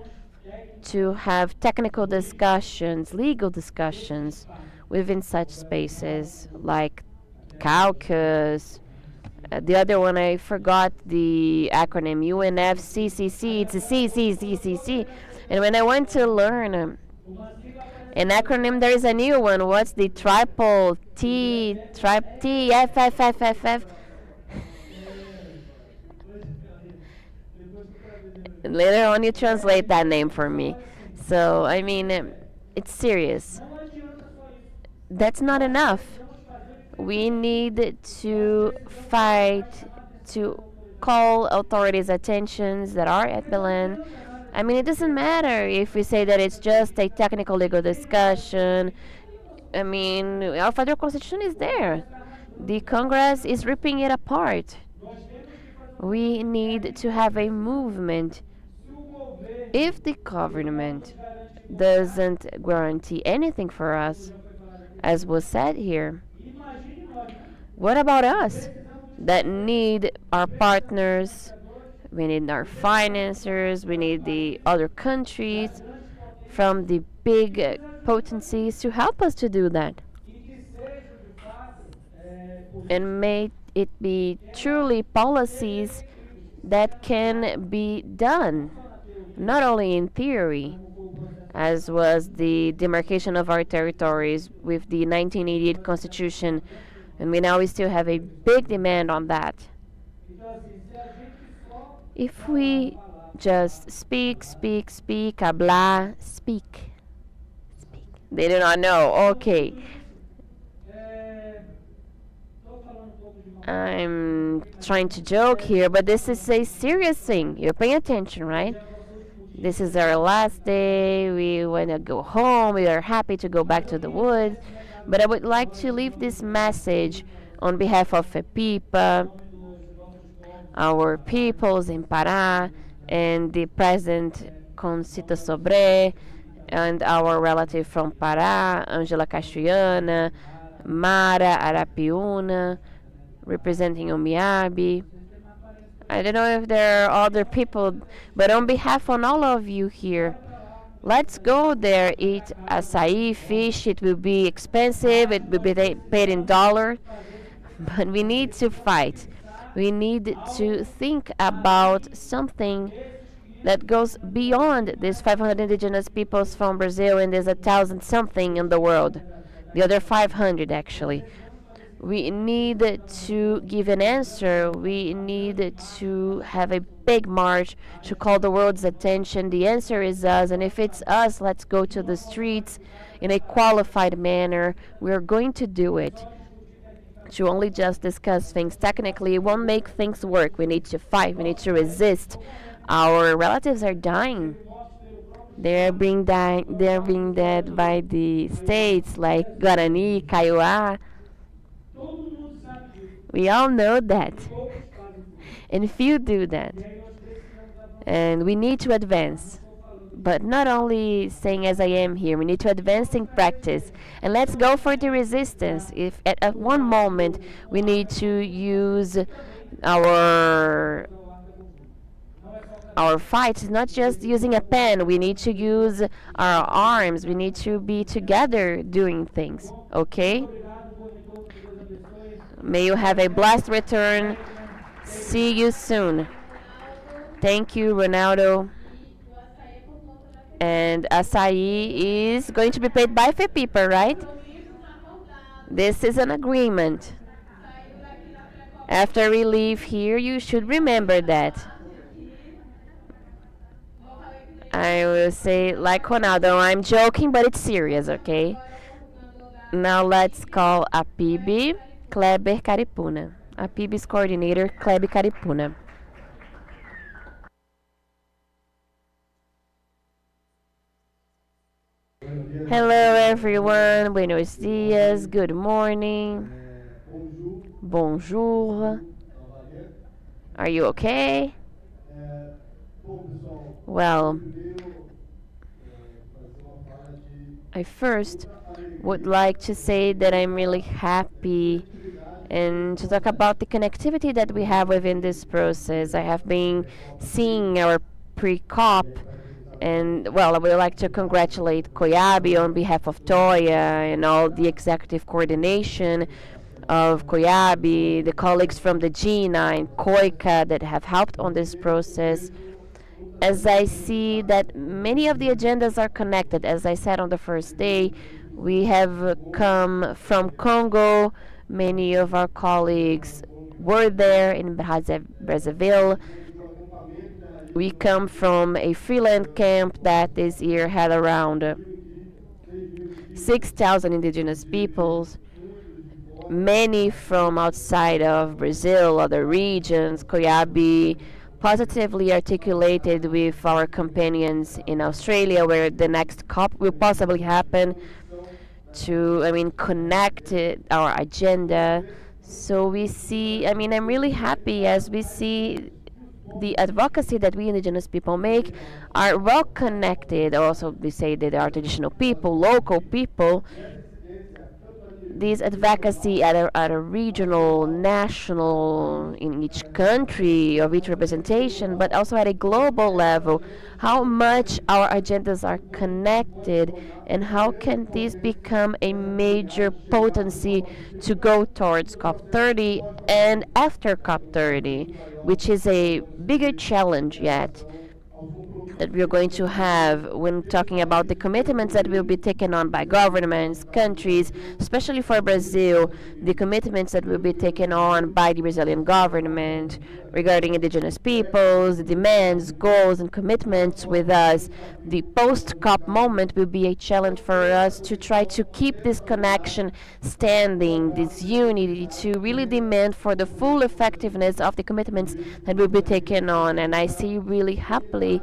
to have technical discussions, legal discussions within such spaces like caucus. The other one, I forgot the acronym, UNFCCC. It's a CCCCC. And when I went to learn an acronym, there is a new one. What's the triple T, T, F, F, F, F, F? Later on, you translate that name for me. So, I mean, it's serious. That's not enough. We need to fight to call authorities' attentions that are at Milan. I mean, it doesn't matter if we say that it's just a technical legal discussion. I mean, our federal constitution is there. The Congress is ripping it apart. We need to have a movement. If the government doesn't guarantee anything for us, as was said here, what about us that need our partners? We need our financiers, we need the other countries from the big potencies to help us to do that. And may it be truly policies that can be done, not only in theory, as was the demarcation of our territories with the 1988 Constitution And we still have a big demand on that. If we just speak, speak, speak, hablar, speak, speak. They do not know. Okay. I'm trying to joke here, but this is a serious thing. You're paying attention, right? This is our last day. We want to go home. We are happy to go back to the woods. But I would like to leave this message on behalf of FEPIPA, our peoples in Pará, and the President Concita Sobre, and our relative from Pará, Angela Castriana, Mara Arapiuna, representing Omiabi. I don't know if there are other people, but on behalf of all of you here, let's go there, eat acai, fish. It will be expensive, it will be paid in dollars, but we need to fight. We need to think about something that goes beyond these 500 indigenous peoples from Brazil, and there's 1,000 something in the world. The other 500 actually. We need to give an answer. We need to have a big march to call the world's attention. The answer is us, and if it's us, let's go to the streets in a qualified manner. We're going to do it. To only just discuss things technically won't make things work. We need to fight. We need to resist. Our relatives are dying. They're being dead by the states like Guarani, Coiab. We all know that. And few do that. And we need to advance. But not only saying as I am here, we need to advance in practice. And let's go for the resistance. If at one moment we need to use our our fight, not just using a pen, we need to use our arms, we need to be together doing things, okay? May you have a blessed return. See you soon. Thank you, Ronaldo. And açaí is going to be paid by FEPIPA, right? This is an agreement. After we leave here, you should remember that. I will say, like Ronaldo, I'm joking, but it's serious, okay? Now let's call Apibi Kleber Caripuna. Apibi's coordinator, Kleber Caripuna. Hello everyone, buenos dias, good morning, bonjour. Are you okay? Well, I first would like to say that I'm really happy and to talk about the connectivity that we have within this process. I have been seeing our pre-COP, and well, I would like to congratulate Coiab on behalf of Toya and all the executive coordination of Coiab, the colleagues from the G9, COICA that have helped on this process. As I see that many of the agendas are connected, as I said on the first day, we have come from Congo. Many of our colleagues were there in Brazzaville. We come from a freeland camp that this year had around 6,000 indigenous peoples, many from outside of Brazil, other regions. Coiab positively articulated with our companions in Australia, where the next COP will possibly happen, to, connect our agenda. So we see, I'm really happy as we see the advocacy that we indigenous people make are well connected. Also, we say that they are traditional people, local people. This advocacy at a regional, national, in each country, of each representation, but also at a global level, how much our agendas are connected, and how can this become a major potency to go towards COP30 and after COP30, which is a bigger challenge yet. that we are going to have when talking about the commitments that will be taken on by governments, countries, especially for Brazil, the commitments that will be taken on by the Brazilian government regarding indigenous peoples, the demands, goals, and commitments with us. The post COP moment will be a challenge for us to try to keep this connection standing, this unity, to really demand for the full effectiveness of the commitments that will be taken on. And I see really happily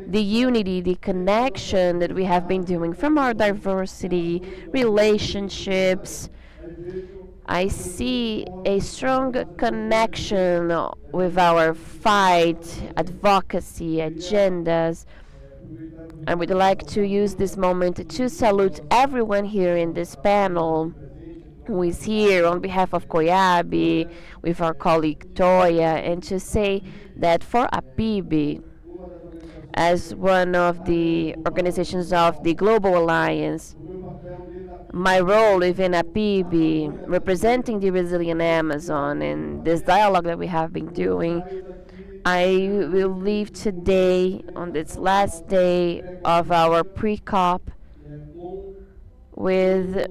the unity, the connection that we have been doing from our diversity, relationships. I see a strong connection with our fight, advocacy, agendas. I would like to use this moment to salute everyone here in this panel who is here on behalf of Coiab, with our colleague Toya, and to say that for APIB, as one of the organizations of the Global Alliance, my role within APIB, representing the Brazilian Amazon, and this dialogue that we have been doing, I will leave today on this last day of our pre-COP with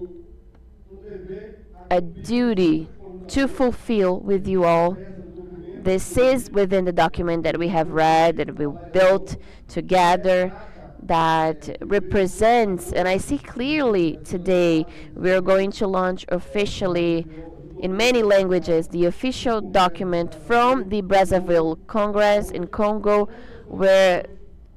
a duty to fulfill with you all. This is within the document that we have read, that we built together, that represents, and I see clearly today, we are going to launch officially in many languages the official document from the Brazzaville Congress in Congo, where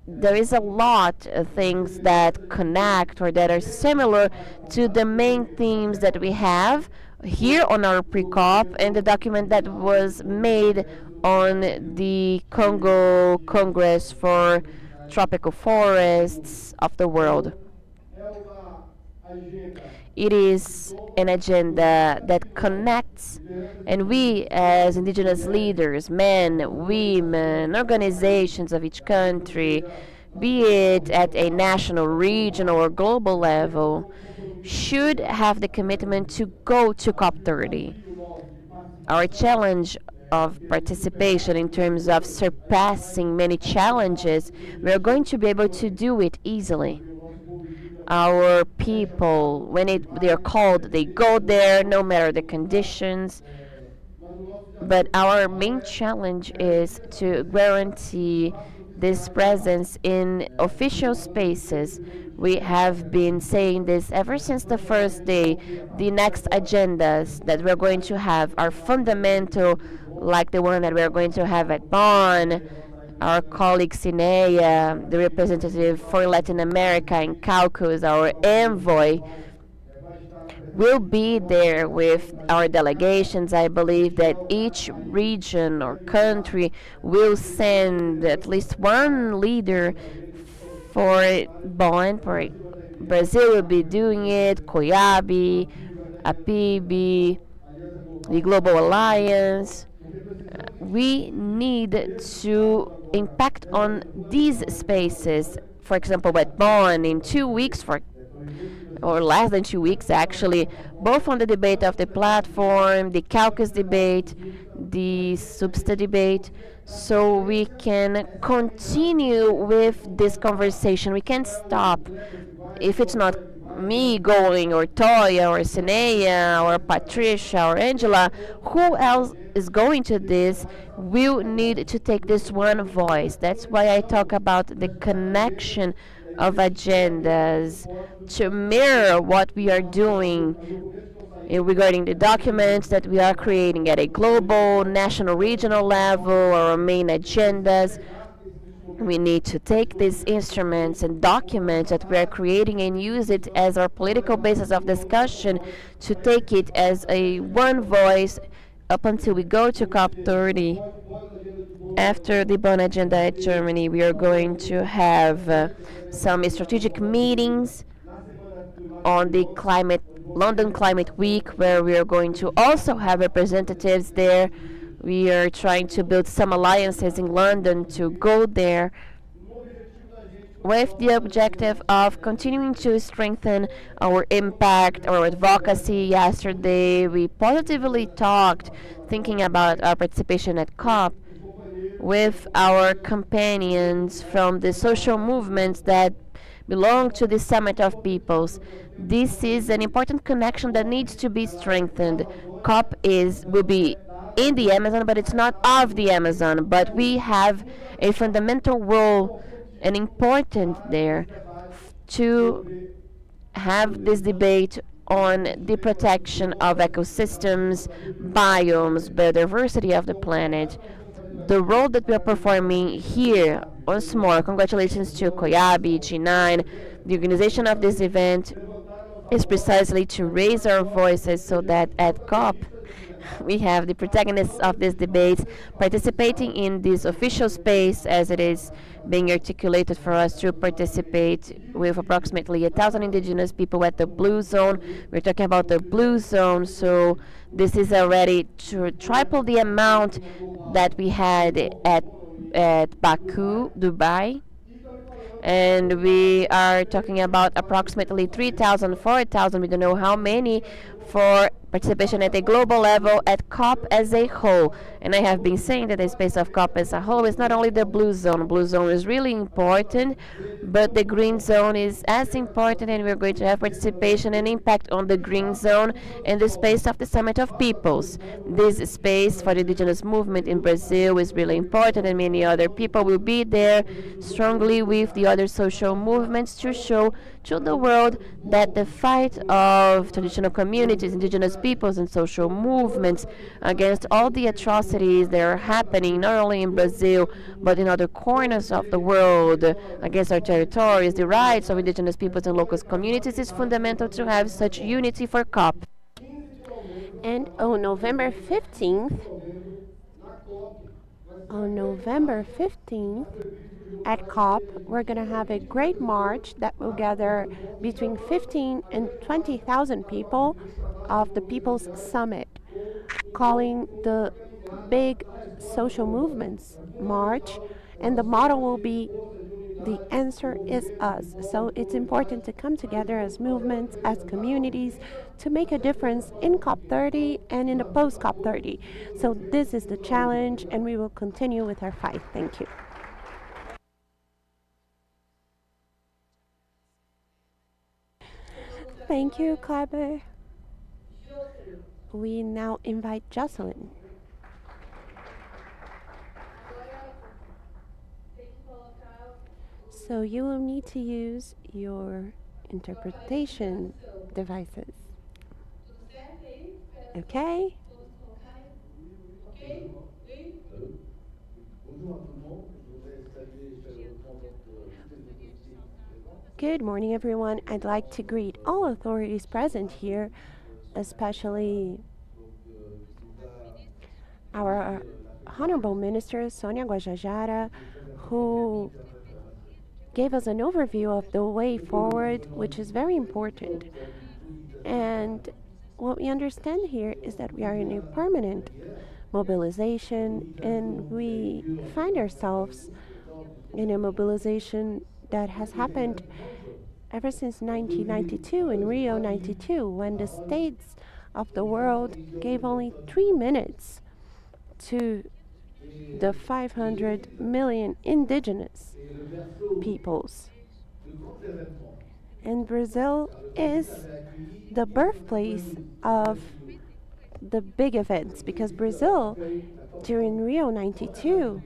there is a lot of things that connect or that are similar to the main themes that we have here on our pre-COP and the document that was made on the Congo Congress for Tropical Forests of the World. It is an agenda that connects, and we as indigenous leaders, men, women, organizations of each country, be it at a national, regional, or global level, should have the commitment to go to COP30. Our challenge of participation in terms of surpassing many challenges, we are going to be able to do it easily. Our people, when they are called, they go there no matter the conditions. But our main challenge is to guarantee this presence in official spaces. We have been saying this ever since the first day. The next agendas that we're going to have are fundamental, like the one that we're going to have at Bonn. Our colleague Sinea, the representative for Latin America in Caucus, our envoy, will be there with our delegations. I believe that each region or country will send at least one leader for Bonn. For Brazil will be doing it, Coiab, APIB, the Global Alliance. We need to impact on these spaces. For example, at Bonn in 2 weeks, or less than 2 weeks actually, both on the debate of the platform, the caucus debate, the substa debate, so we can continue with this conversation. We can't stop. If it's not me going, or Toya, or Sinea, or Patricia, or Angela, who else is going to this? We'll need to take this one voice. That's why I talk about the connection of agendas to mirror what we are doing regarding the documents that we are creating at a global, national, regional level, or our main agendas. We need to take these instruments and documents that we are creating and use it as our political basis of discussion, to take it as a one voice up until we go to COP30. After the Bonn agenda at Germany, we are going to have some strategic meetings on the London Climate Week, where we are going to also have representatives there. We are trying to build some alliances in London to go there with the objective of continuing to strengthen our impact, our advocacy. Yesterday, we positively talked, thinking about our participation at COP, with our companions from the social movements that belong to the Summit of Peoples. This is an important connection that needs to be strengthened. COP will be in the Amazon, but it's not of the Amazon. But we have a fundamental role and important there to have this debate on the protection of ecosystems, biomes, biodiversity of the planet. The role that we are performing here, once more, congratulations to Coiab, G9, the organization of this event is precisely to raise our voices so that at COP we have the protagonists of this debate participating in this official space as it is being articulated for us to participate with approximately 1,000 indigenous people at the blue zone. We're talking about the blue zone, so this is already to triple the amount that we had at Baku, Dubai, and we are talking about approximately 3,000, 4,000, we don't know how many, for participation at a global level at COP as a whole. And I have been saying that the space of COP as a whole is not only the blue zone. Blue zone is really important, but the green zone is as important, and we're going to have participation and impact on the green zone in the space of the Summit of Peoples. This space for the indigenous movement in Brazil is really important, and many other people will be there strongly with the other social movements to show to the world that the fight of traditional communities, indigenous peoples, and social movements against all the atrocities that are happening not only in Brazil but in other corners of the world against our territories, the rights of indigenous peoples and local communities is fundamental to have such unity for COP. And on November 15th, at COP, we're going to have a great march that will gather between 15 and 20,000 people of the People's Summit, calling the big social movements march, and the motto will be the answer is us. So it's important to come together as movements, as communities, to make a difference in COP30 and in the post COP30. So this is the challenge, and we will continue with our fight. Thank you. Thank you, Kleber. We now invite Jocelyn. So you will need to use your interpretation devices. Okay? Good morning, everyone. I'd like to greet all authorities present here, especially our Honorable Minister, Sonia Guajajara, who gave us an overview of the way forward, which is very important. And what we understand here is that we are in a permanent mobilization, and we find ourselves in a mobilization that has happened ever since 1992 in Rio 92, when the states of the world gave only 3 minutes to the 500 million indigenous peoples. And Brazil is the birthplace of the big events, because Brazil, during Rio 92,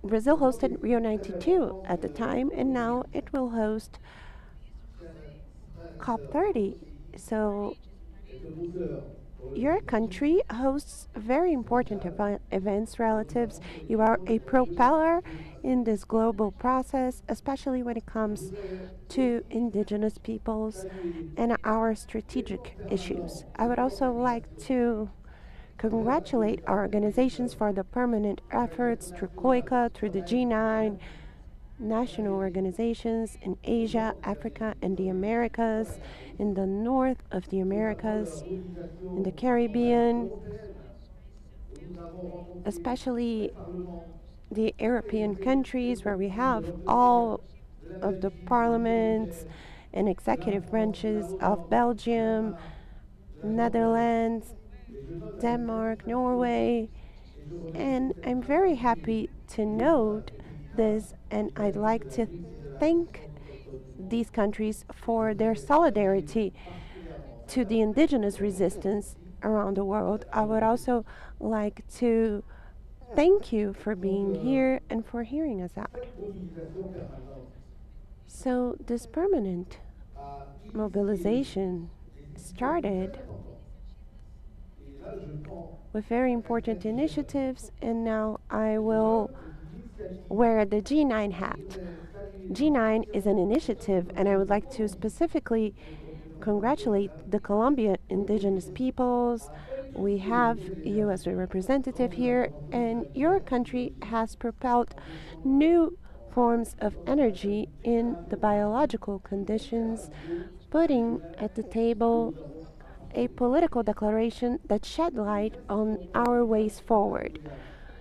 Brazil hosted Rio 92 at the time, and now it will host COP30. So your country hosts very important events, relatives. You are a propeller in this global process, especially when it comes to indigenous peoples and our strategic issues. I would also like to congratulate our organizations for the permanent efforts through COICA, through the G9, national organizations in Asia, Africa, and the Americas, in the north of the Americas, in the Caribbean, especially the European countries where we have all of the parliaments and executive branches of Belgium, Netherlands, Denmark, Norway, And I'm very happy to note this, and I'd like to thank these countries for their solidarity to the indigenous resistance around the world. I would also like to thank you for being here and for hearing us out. So, this permanent mobilization started with very important initiatives, and now I will wear the G9 hat. G9 is an initiative, and I would like to specifically congratulate the Colombian indigenous peoples. We have you as a representative here, and your country has propelled new forms of energy in the biological conditions, putting at the table a political declaration that shed light on our ways forward.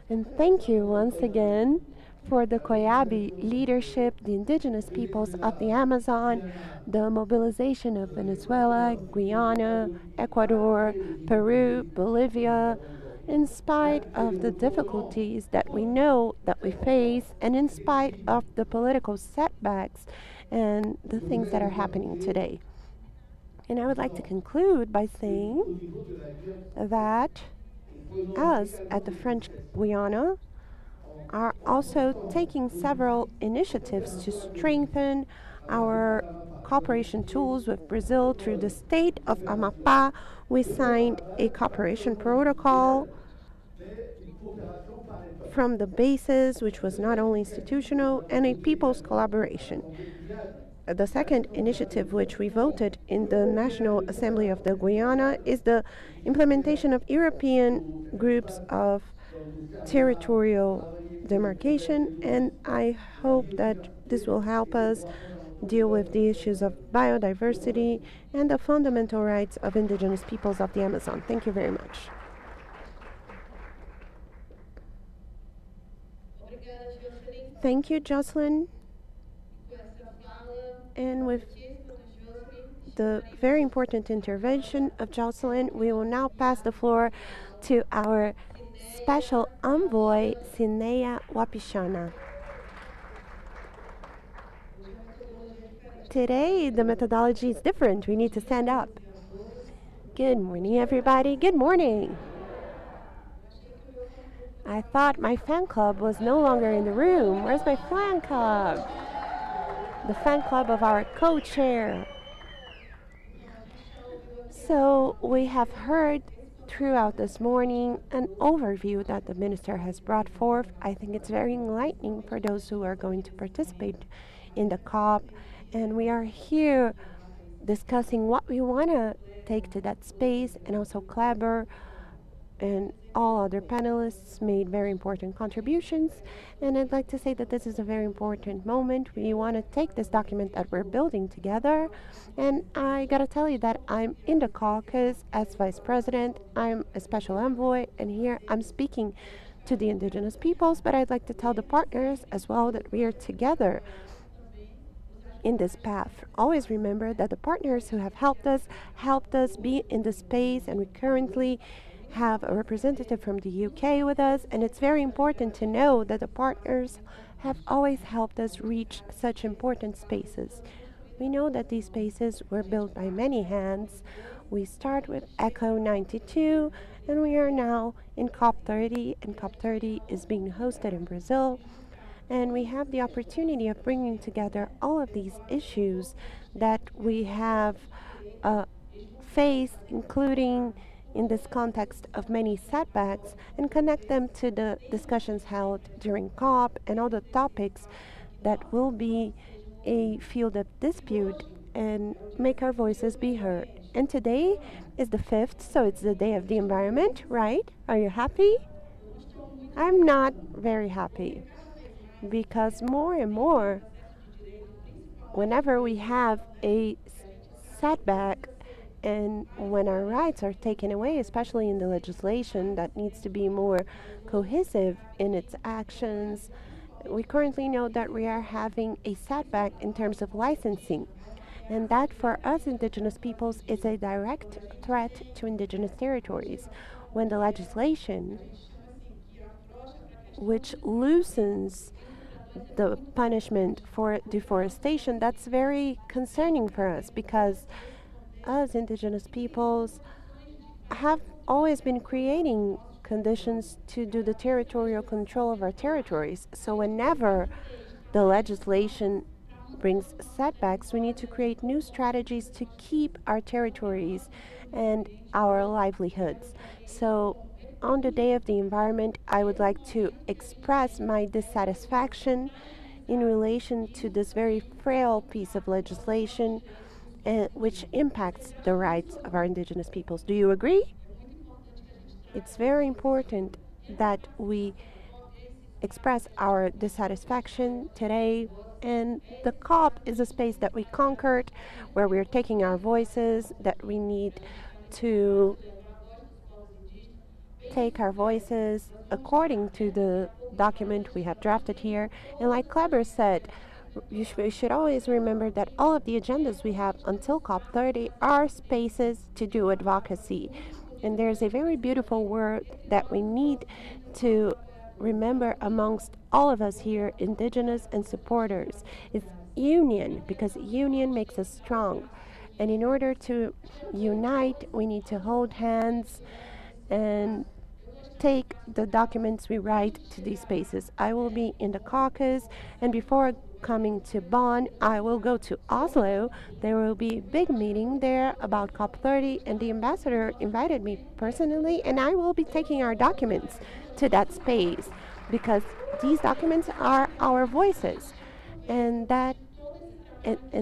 And thank you once again for the Coiab leadership, the indigenous peoples of the Amazon, the mobilization of Venezuela, Guyana, Ecuador, Peru, Bolivia. In spite of the difficulties that we know that we face, and in spite of the political setbacks and the things that are happening today. And I would like to conclude by saying that us at the French Guiana are also taking several initiatives to strengthen our cooperation tools with Brazil through the state of Amapá. We signed a cooperation protocol from the basis, which was not only institutional, and a people's collaboration. The second initiative, which we voted in the National Assembly of the Guyana, is the implementation of European groups of territorial demarcation, and I hope that this will help us deal with the issues of biodiversity and the fundamental rights of indigenous peoples of the Amazon. Thank you very much. Thank you, Jocelyn. And with the very important intervention of Jocelyn, we will now pass the floor to our special envoy, Sinea Wapishana. Today, the methodology is different. We need to stand up. Good morning, everybody. Good morning. I thought my fan club was no longer in the room. Where's my fan club? The fan club of our co-chair. So we have heard throughout this morning an overview that the minister has brought forth. I think it's very enlightening for those who are going to participate in the COP. And we are here discussing what we want to take to that space, and also Kleber and all other panelists made very important contributions. And I'd like to say that this is a very important moment. We want to take this document that we're building together. And I gotta tell you that I'm in the caucus as vice president. I'm a special envoy, and here I'm speaking to the indigenous peoples, but I'd like to tell the partners as well that we are together in this path. Always remember that the partners who have helped us be in this space, and we currently have a representative from the UK with us, and it's very important to know that the partners have always helped us reach such important spaces. We know that these spaces were built by many hands. We start with ECHO 92, and we are now in COP30, and COP30 is being hosted in Brazil. And we have the opportunity of bringing together all of these issues that we have faced, including in this context of many setbacks, and connect them to the discussions held during COP and all the topics that will be a field of dispute and make our voices be heard. And today is the 5th, so it's the Day of the Environment, right? Are you happy? I'm not very happy, because more and more, whenever we have a setback and when our rights are taken away, especially in the legislation that needs to be more cohesive in its actions, we currently know that we are having a setback in terms of licensing. And that, for us indigenous peoples, is a direct threat to indigenous territories. When the legislation which loosens the punishment for deforestation, that's very concerning for us because us indigenous peoples have always been creating conditions to do the territorial control of our territories. So whenever the legislation brings setbacks, we need to create new strategies to keep our territories and our livelihoods. So on the Day of the Environment, I would like to express my dissatisfaction in relation to this very frail piece of legislation which impacts the rights of our indigenous peoples. Do you agree? It's very important that we express our dissatisfaction today. And the COP is a space that we conquered, where we're taking our voices, that we need to take our voices according to the document we have drafted here. And like Kleber said, we should always remember that all of the agendas we have until COP30 are spaces to do advocacy. And there's a very beautiful word that we need to remember amongst all of us here, indigenous and supporters. It's union, because union makes us strong. And in order to unite, we need to hold hands and take the documents we write to these spaces. I will be in the caucus, and before coming to Bonn, I will go to Oslo. There will be a big meeting there about COP30, and the ambassador invited me personally, and I will be taking our documents to that space because these documents are our voices, and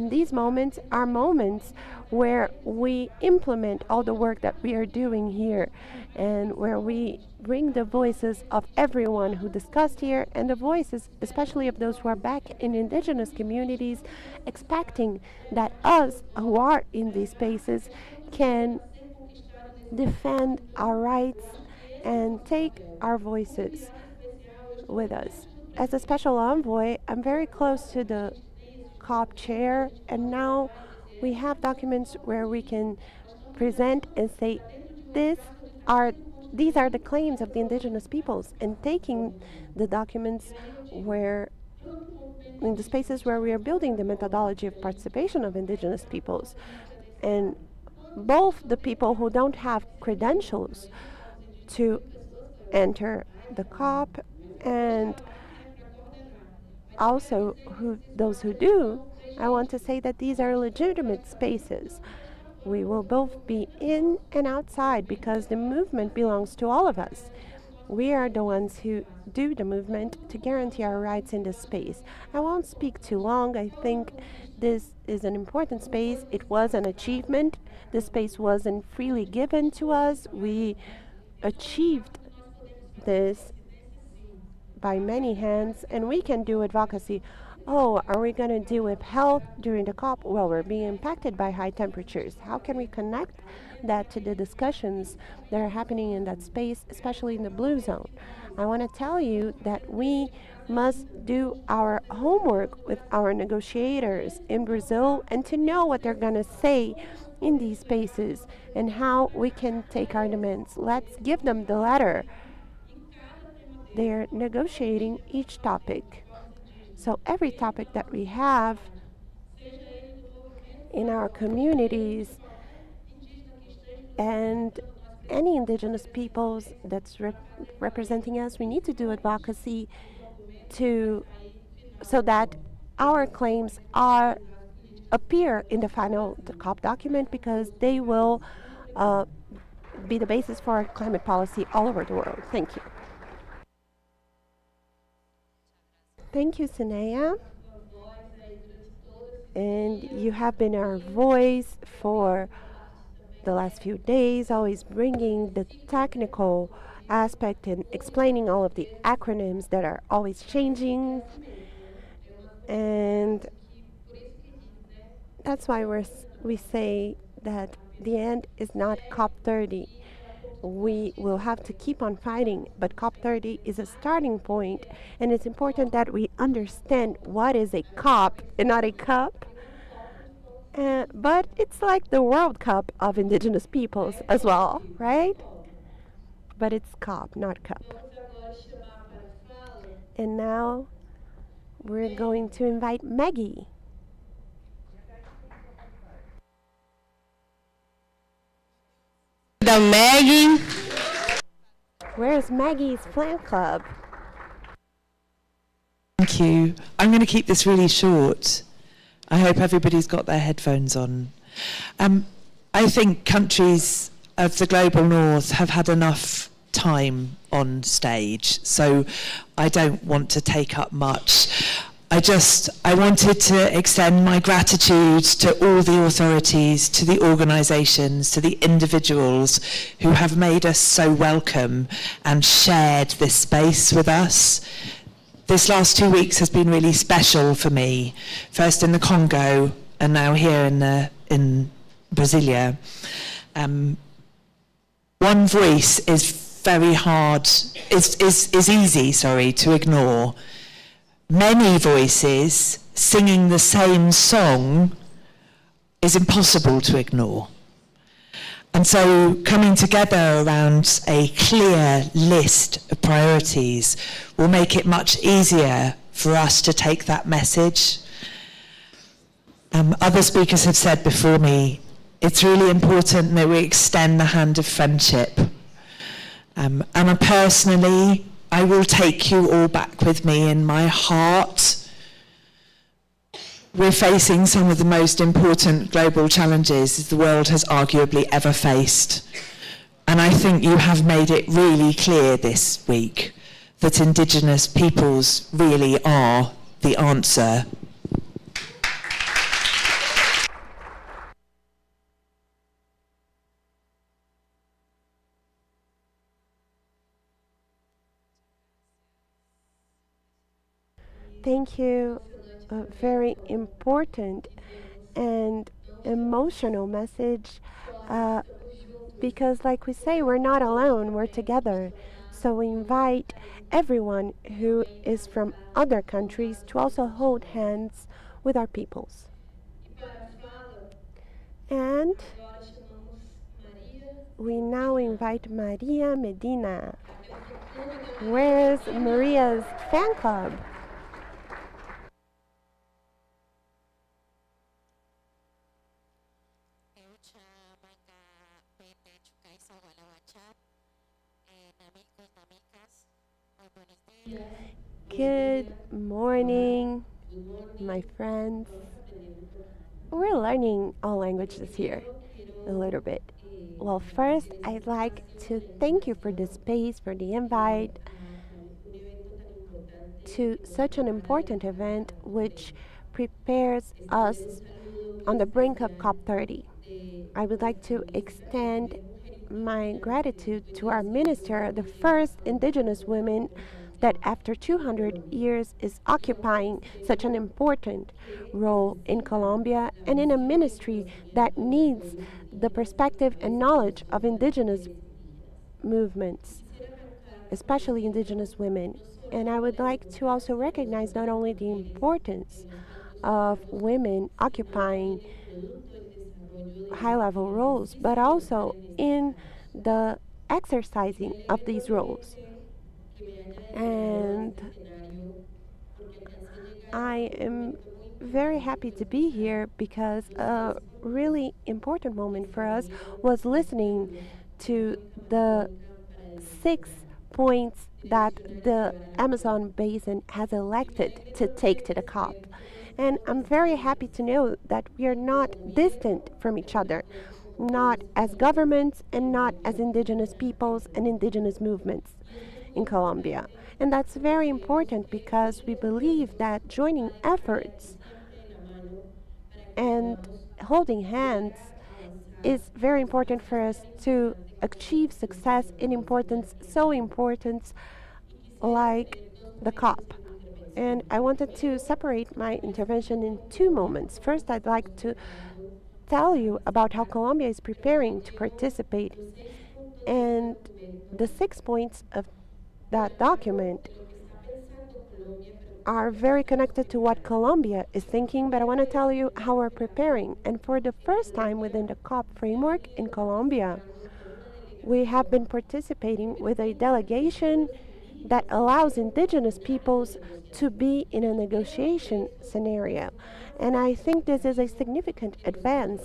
these moments are moments where we implement all the work that we are doing here and where we bring the voices of everyone who discussed here and the voices especially of those who are back in indigenous communities, expecting that us who are in these spaces can defend our rights and take our voices with us. As a special envoy, I'm very close to the COP chair, and now we have documents where we can present and say these are the claims of the indigenous peoples, and taking the documents where in the spaces where we are building the methodology of participation of indigenous peoples, and both the people who don't have credentials to enter the COP and also those who do, I want to say that these are legitimate spaces. We will both be in and outside because the movement belongs to all of us. We are the ones who do the movement to guarantee our rights in this space. I won't speak too long. I think this is an important space. It was an achievement. This space wasn't freely given to us. We achieved this by many hands, and we can do advocacy. Oh, are we going to deal with health during the COP? Well, we're being impacted by high temperatures. How can we connect that to the discussions that are happening in that space, especially in the blue zone? I want to tell you that we must do our homework with our negotiators in Brazil and to know what they're going to say in these spaces and how we can take our demands. Let's give them the letter. They're negotiating each topic. So every topic that we have in our communities and any indigenous peoples that's representing us, we need to do advocacy so that our claims appear in the final COP document, because they will be the basis for climate policy all over the world. Thank you. Thank you, Sinea. And you have been our voice for the last few days, always bringing the technical aspect and explaining all of the acronyms that are always changing. And that's why we say that the end is not COP30. We will have to keep on fighting, but COP30 is a starting point, and it's important that we understand what is a COP and not a cup. But it's like the World Cup of indigenous peoples as well, right? But it's COP, not cup. And now we're going to invite Maggie. Da Maggie. Where's Maggie's fan club? Thank you. I'm going to keep this really short. I hope everybody's got their headphones on. I think countries of the global north have had enough time on stage, so I don't want to take up much. I wanted to extend my gratitude to all the authorities, to the organisations, to the individuals who have made us so welcome and shared this space with us. This last 2 weeks has been really special for me, first in the Congo and now here in Brasilia. One voice is very hard, is easy, to ignore. Many voices singing the same song is impossible to ignore. And so coming together around a clear list of priorities will make it much easier for us to take that message. Other speakers have said before me, it's really important that we extend the hand of friendship. And personally, I will take you all back with me in my heart. We're facing some of the most important global challenges the world has arguably ever faced. And I think you have made it really clear this week that Indigenous peoples really are the answer. Thank you. A very important and emotional message because, like we say, we're not alone, we're together. So we invite everyone who is from other countries to also hold hands with our peoples. And we now invite Maria Medina. Where's Maria's fan club? Good morning, my friends. We're learning all languages here a little bit. Well, first, I'd like to thank you for the space, for the invite to such an important event which prepares us on the brink of COP30. I would like to extend my gratitude to our minister, the first indigenous woman that after 200 years is occupying such an important role in Colombia and in a ministry that needs the perspective and knowledge of indigenous movements, especially indigenous women. And I would like to also recognize not only the importance of women occupying high-level roles, but also in the exercising of these roles. And I am very happy to be here because a really important moment for us was listening to the 6 points that the Amazon basin has elected to take to the COP. And I'm very happy to know that we are not distant from each other, not as governments and not as indigenous peoples and indigenous movements in Colombia. And that's very important because we believe that joining efforts and holding hands is very important for us to achieve success in importance so important like the COP. And I wanted to separate my intervention in 2 moments. First, I'd like to tell you about how Colombia is preparing to participate. And the 6 points of that document are very connected to what Colombia is thinking, but I want to tell you how we're preparing. And for the first time within the COP framework in Colombia, we have been participating with a delegation that allows indigenous peoples to be in a negotiation scenario. And I think this is a significant advance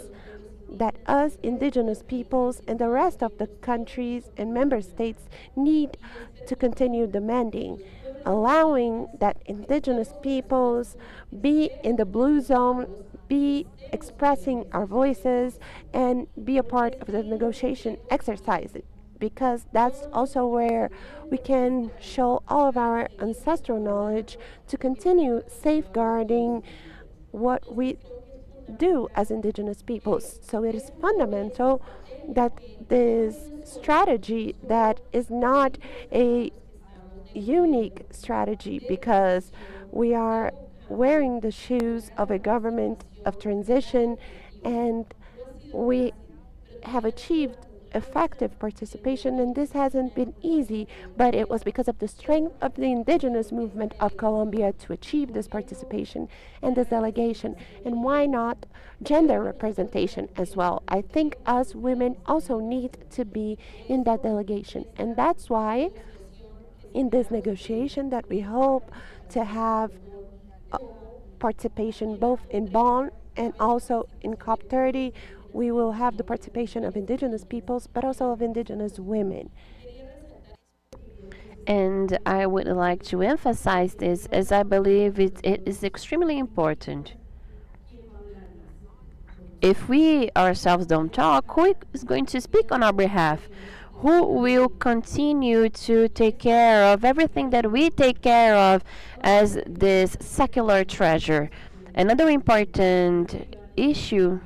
that us indigenous peoples and the rest of the countries and member states need to continue demanding, allowing that indigenous peoples be in the blue zone, be expressing our voices, and be a part of the negotiation exercise, because that's also where we can show all of our ancestral knowledge to continue safeguarding what we do as indigenous peoples. So it is fundamental that this strategy that is not a unique strategy, because we are wearing the shoes of a government of transition, and we have achieved effective participation, and this hasn't been easy, but it was because of the strength of the indigenous movement of Colombia to achieve this participation and this delegation. And why not gender representation as well? I think us women also need to be in that delegation, and that's why in this negotiation that we hope to have participation both in Bonn and also in COP30, we will have the participation of indigenous peoples, but also of indigenous women. And I would like to emphasize this, as I believe it is extremely important. If we ourselves don't talk, who is going to speak on our behalf? Who will continue to take care of everything that we take care of as this secular treasure? Another important issue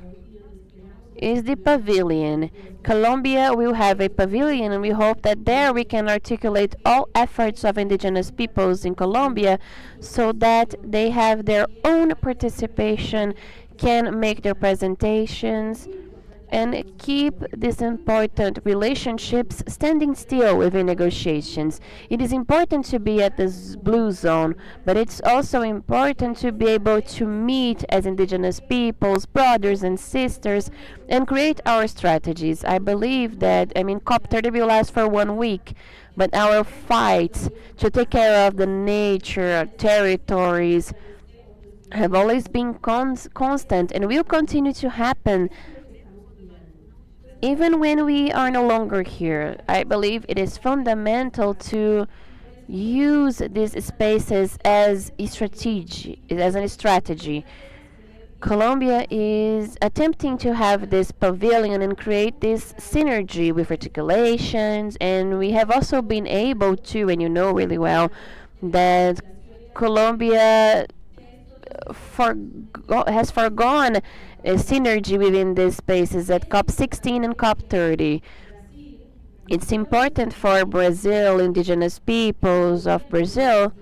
is the pavilion. Colombia will have a pavilion, and we hope that there we can articulate all efforts of indigenous peoples in Colombia so that they have their own participation, can make their presentations, and keep these important relationships standing still within negotiations. It is important to be at this blue zone, but it's also important to be able to meet as indigenous peoples, brothers and sisters, and create our strategies. I believe that, COP30 will last for 1 week, but our fight to take care of the nature, territories, have always been constant and will continue to happen even when we are no longer here. I believe it is fundamental to use these spaces as a strategy. Colombia is attempting to have this pavilion and create this synergy with articulations, and we have also been able to, and you know really well, that Colombia has foregone a synergy within these spaces at COP16 and COP30. It's important for Brazil, indigenous peoples of Brazil,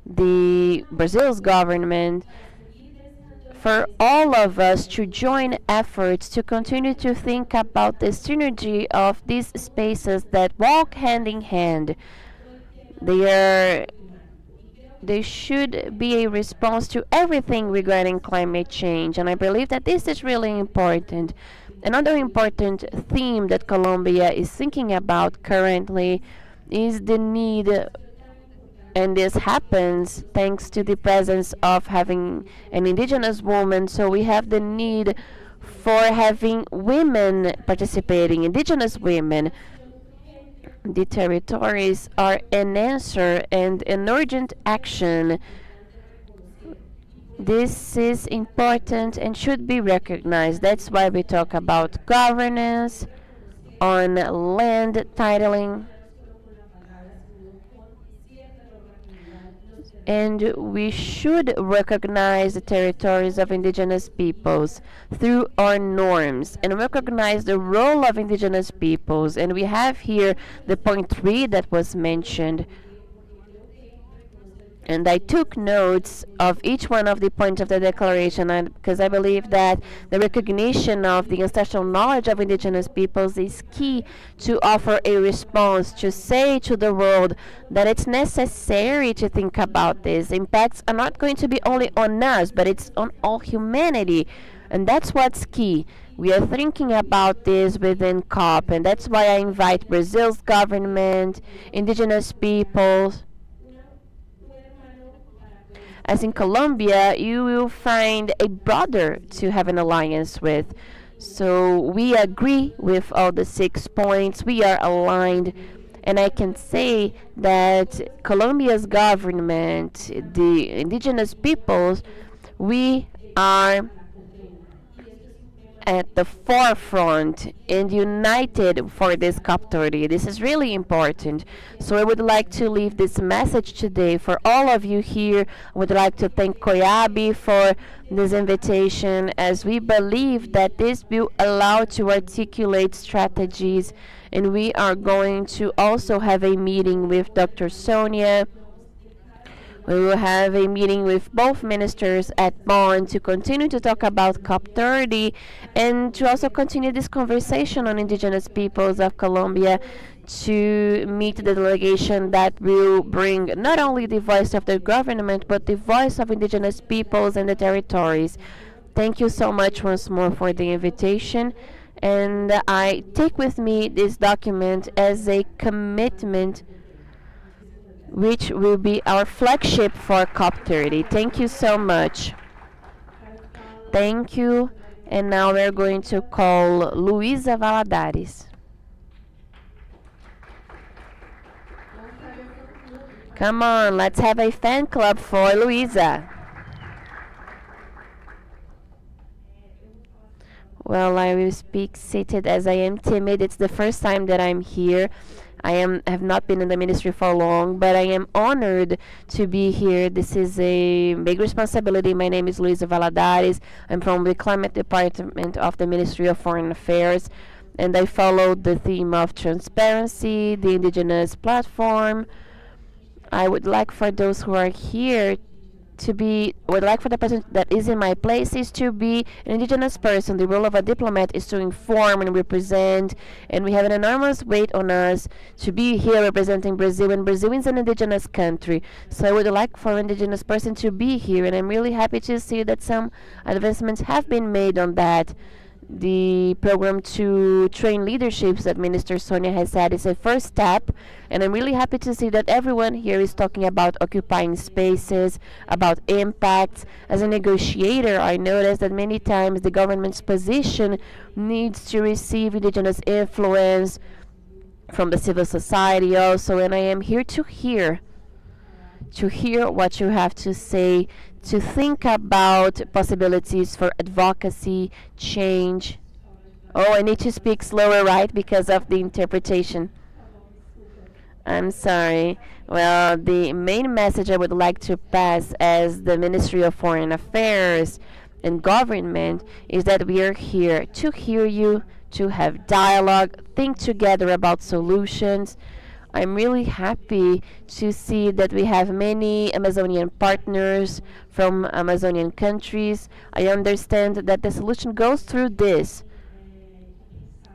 Brazil's government, for all of us to join efforts to continue to think about the synergy of these spaces that walk hand in hand. They should be a response to everything regarding climate change, and I believe that this is really important. Another important theme that Colombia is thinking about currently is the need, and this happens thanks to the presence of having an indigenous woman, so we have the need for having women participating, indigenous women. The territories are an answer and an urgent action. This is important and should be recognized. That's why we talk about governance, on land titling, and we should recognize the territories of indigenous peoples through our norms and recognize the role of indigenous peoples. And we have here the point 3 that was mentioned, and I took notes of each one of the points of the declaration, because I believe that the recognition of the ancestral knowledge of indigenous peoples is key to offer a response, to say to the world that it's necessary to think about this. Impacts are not going to be only on us, but it's on all humanity, and that's what's key. We are thinking about this within COP, and that's why I invite Brazil's government, indigenous peoples, as in Colombia, you will find a brother to have an alliance with. So we agree with all the 6 points. We are aligned. And I can say that Colombia's government, the indigenous peoples, we are at the forefront and united for this COP30. This is really important. So I would like to leave this message today for all of you here. I would like to thank Coiab for this invitation, as we believe that this will allow to articulate strategies, and we are going to also have a meeting with Dr. Sonia. We will have a meeting with both ministers at Bonn to continue to talk about COP30 and to also continue this conversation on indigenous peoples of Colombia, to meet the delegation that will bring not only the voice of the government but the voice of indigenous peoples and the territories. Thank you so much once more for the invitation. And I take with me this document as a commitment which will be our flagship for COP30. Thank you so much. Thank you. And now we're going to call Luisa Valadares. Come on, let's have a fan club for Luisa. Well, I will speak seated as I am timid. It's the first time that I'm here. Have not been in the ministry for long, but I am honored to be here. This is a big responsibility. My name is Luisa Valadares. I'm from the Climate Department of the Ministry of Foreign Affairs, and I followed the theme of transparency, the indigenous platform. I would like for those who are here would like for the person that is in my place is to be an indigenous person. The role of a diplomat is to inform and represent, and we have an enormous weight on us to be here representing Brazil, and Brazil is an indigenous country. So I would like for an indigenous person to be here, and I'm really happy to see that some advancements have been made on that. The program to train leaderships that Minister Sonia has said is a first step, and I'm really happy to see that everyone here is talking about occupying spaces, about impacts. As a negotiator, I noticed that many times the government's position needs to receive indigenous influence from the civil society also, and I am here to hear what you have to say, to think about possibilities for advocacy, change. Oh, I need to speak slower, right, because of the interpretation. I'm sorry. Well, the main message I would like to pass as the Ministry of Foreign Affairs and Government is that we are here to hear you, to have dialogue, think together about solutions. I'm really happy to see that we have many Amazonian partners from Amazonian countries. I understand that the solution goes through this.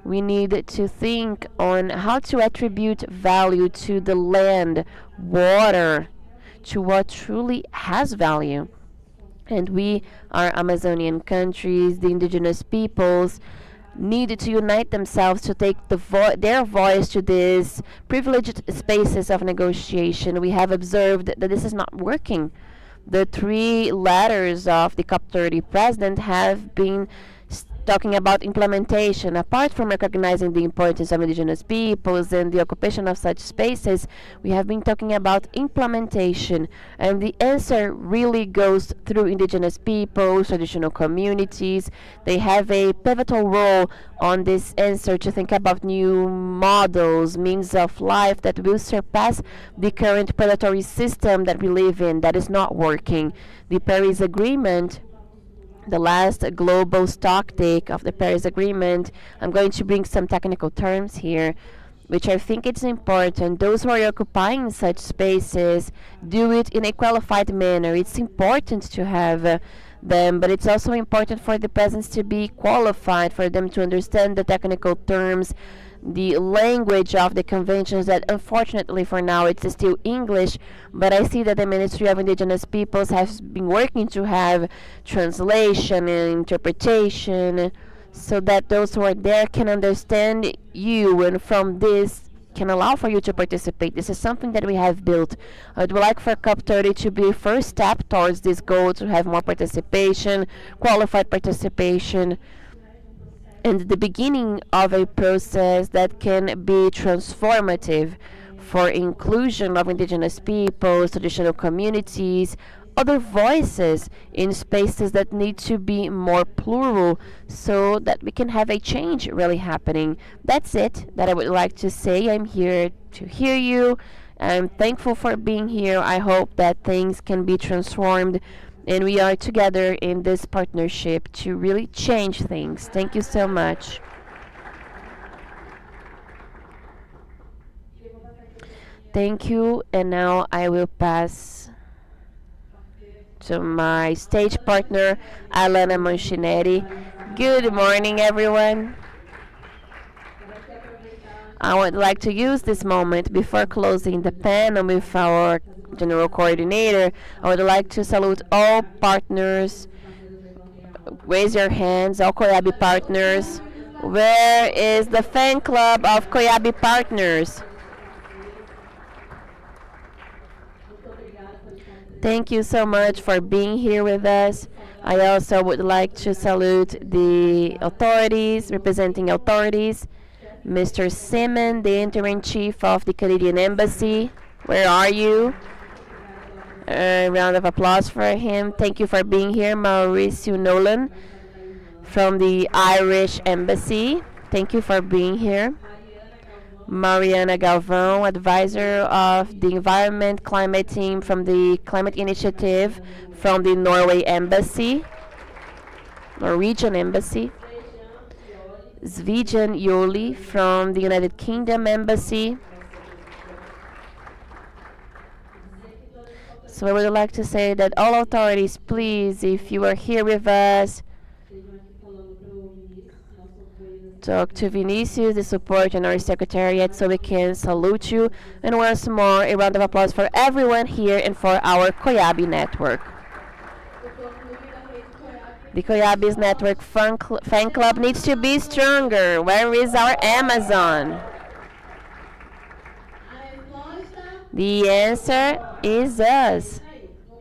We need to think on how to attribute value to the land, water, to what truly has value. And we are Amazonian countries, the indigenous peoples, needed to unite themselves to take their voice to these privileged spaces of negotiation. We have observed that this is not working. The 3 letters of the COP30 president have been talking about implementation. Apart from recognizing the importance of indigenous peoples and the occupation of such spaces, we have been talking about implementation. And the answer really goes through indigenous peoples, traditional communities. They have a pivotal role on this answer to think about new models, means of life that will surpass the current predatory system that we live in that is not working. The Paris Agreement, the last global stocktake of the Paris Agreement. I'm going to bring some technical terms here, which I think it's important. Those who are occupying such spaces do it in a qualified manner. It's important to have them, but it's also important for the presence to be qualified, for them to understand the technical terms, the language of the conventions that unfortunately for now it's still English, but I see that the Ministry of Indigenous Peoples has been working to have translation and interpretation so that those who are there can understand you, and from this can allow for you to participate. This is something that we have built. I would like for COP30 to be a first step towards this goal to have more participation, qualified participation, and the beginning of a process that can be transformative for inclusion of indigenous peoples, traditional communities, other voices in spaces that need to be more plural so that we can have a change really happening. That's it that I would like to say. I'm here to hear you. I'm thankful for being here. I hope that things can be transformed and we are together in this partnership to really change things. Thank you so much. Thank you, and now I will pass to my stage partner, Alana Monchinetti. Good morning, everyone. I would like to use this moment before closing the panel with our general coordinator. I would like to salute all partners. Raise your hands, all Coiab partners. Where is the fan club of Coiab partners? Thank you so much for being here with us. I also would like to salute the authorities, representing authorities. Mr. Simon, the interim chief of the Canadian Embassy. Where are you? A round of applause for him. Thank you for being here. Mauricio Nolan from the Irish Embassy. Thank you for being here. Mariana Galvão, advisor of the Environment Climate Team from the Climate Initiative from the Norway Embassy, Norwegian Embassy. Svijan Yoli from the United Kingdom Embassy. So I would like to say that all authorities, please, if you are here with us, talk to Vinicius, the support and our secretariat, so we can salute you. And once more, a round of applause for everyone here and for our Coiab network. The Coiab's network fan club needs to be stronger. Where is our Amazon? The answer is us.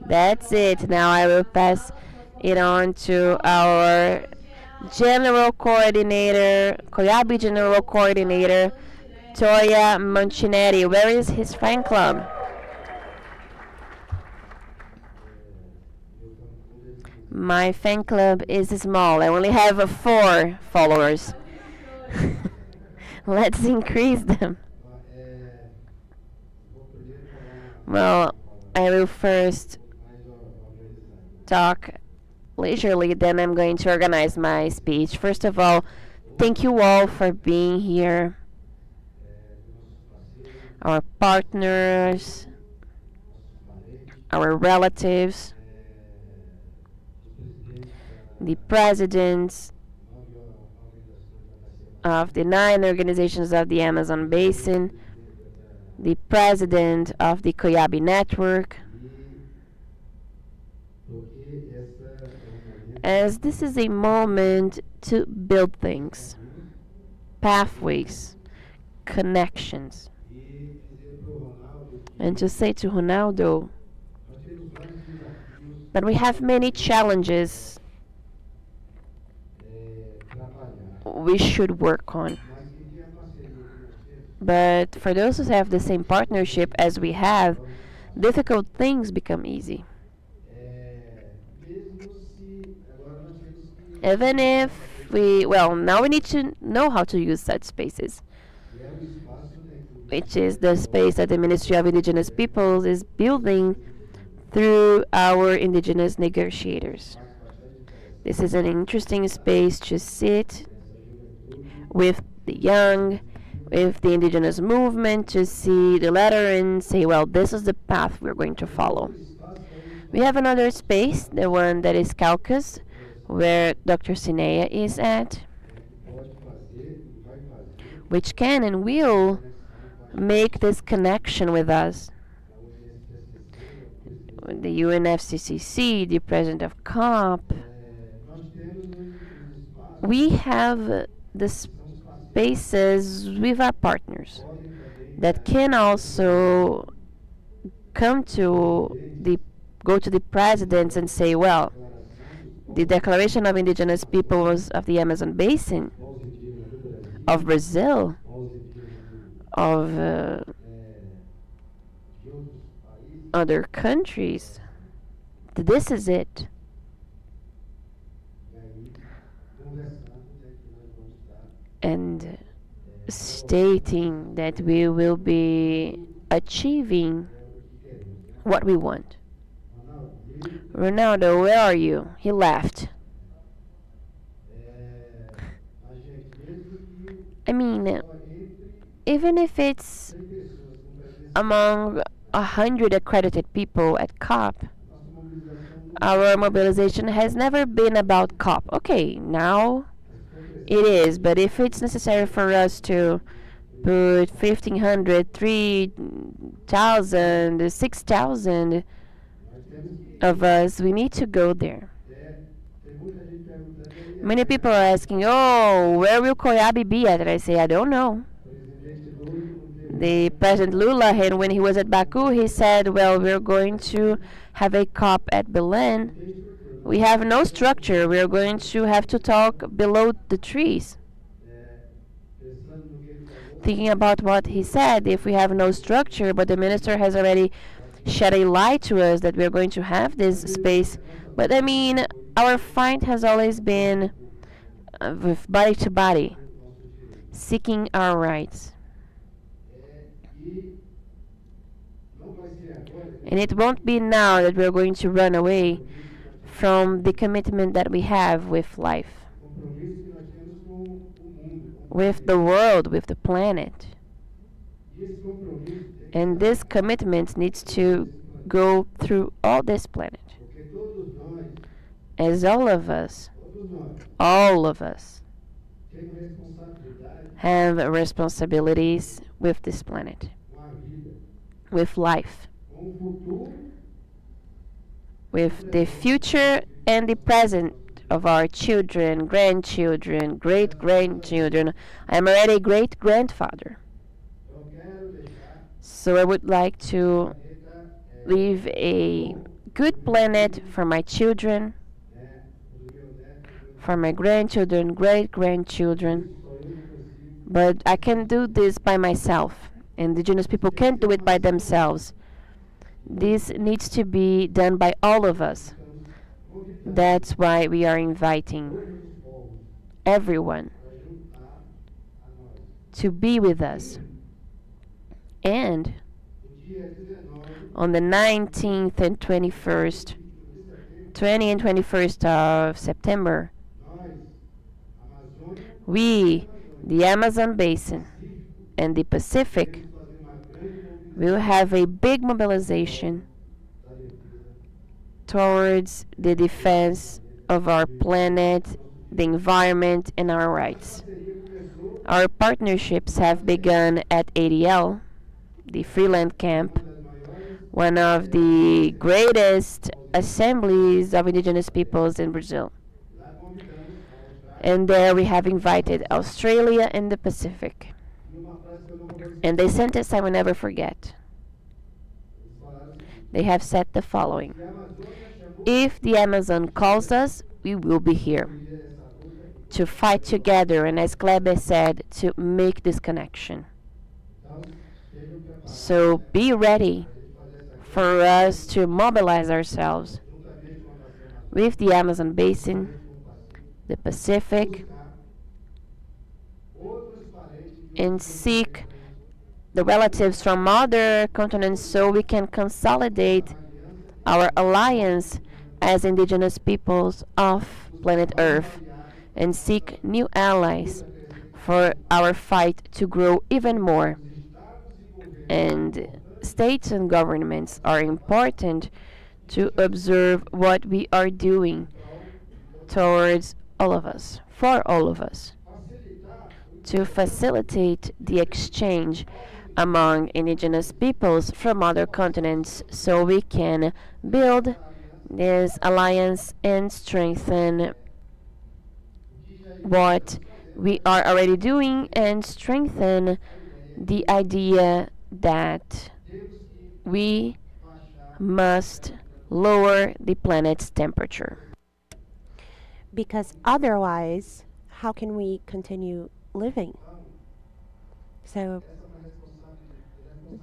That's it. Now I will pass it on to our General Coordinator, Coiab General Coordinator, Toya Monchinetti. Where is his fan club? My fan club is small. I only have 4 followers. Let's increase them. Well, I will first talk leisurely, then I'm going to organize my speech. First of all, thank you all for being here. Our partners, our relatives, the presidents of the 9 organizations of the Amazon Basin, the president of the Coiab network, as this is a moment to build things, pathways, connections, and to say to Ronaldo that we have many challenges we should work on. But for those who have the same partnership as we have, difficult things become easy. Even if now we need to know how to use such spaces, which is the space that the Ministry of Indigenous Peoples is building through our indigenous negotiators. This is an interesting space to sit with the young, with the indigenous movement, to see the letter and say, well, this is the path we're going to follow. We have another space, the one that is Caucus, where Dr. Sinea is at, which can and will make this connection with us. The UNFCCC, the president of COP, we have the spaces with our partners that can also come to the go to the presidents and say, well, the Declaration of Indigenous Peoples of the Amazon Basin, of Brazil, of other countries, this is it. And stating that we will be achieving what we want. Ronaldo, where are you? He left. I mean, even if it's among 100 accredited people at COP, our mobilization has never been about COP. Okay, now it is, but if it's necessary for us to put 1,500, 3,000, 6,000 of us, we need to go there. Many people are asking, oh, where will Coiab be at? And I say, I don't know. The President Lula, when he was at Baku, he said, well, we're going to have a COP at Belen. We have no structure. We're going to have to talk below the trees. Thinking about what he said, if we have no structure, but the minister has already shed a light to us that we're going to have this space. But I mean, our fight has always been with body to body, seeking our rights. And it won't be now that we're going to run away from the commitment that we have with life, with the world, with the planet. And this commitment needs to go through all this planet. As all of us have responsibilities with this planet, with life, with the future and the present of our children, grandchildren, great-grandchildren. I am already a great-grandfather. So I would like to leave a good planet for my children, for my grandchildren, great-grandchildren. But I can do this by myself. Indigenous people can't do it by themselves. This needs to be done by all of us. That's why we are inviting everyone to be with us. And on the 19th and 21st, 20 and 21st of September, we, the Amazon Basin and the Pacific, will have a big mobilization towards the defense of our planet, the environment, and our rights. Our partnerships have begun at ADL, the Freeland Camp, one of the greatest assemblies of indigenous peoples in Brazil. And there we have invited Australia and the Pacific. And they sent us, I will never forget. They have said the following: if the Amazon calls us, we will be here to fight together, and as Kleber said, to make this connection. So be ready for us to mobilize ourselves with the Amazon Basin, the Pacific, and seek the relatives from other continents so we can consolidate our alliance as indigenous peoples of planet Earth and seek new allies for our fight to grow even more. And states and governments are important to observe what we are doing towards all of us, for all of us, to facilitate the exchange among indigenous peoples from other continents so we can build this alliance and strengthen what we are already doing and strengthen the idea that we must lower the planet's temperature. Because otherwise, how can we continue living? So,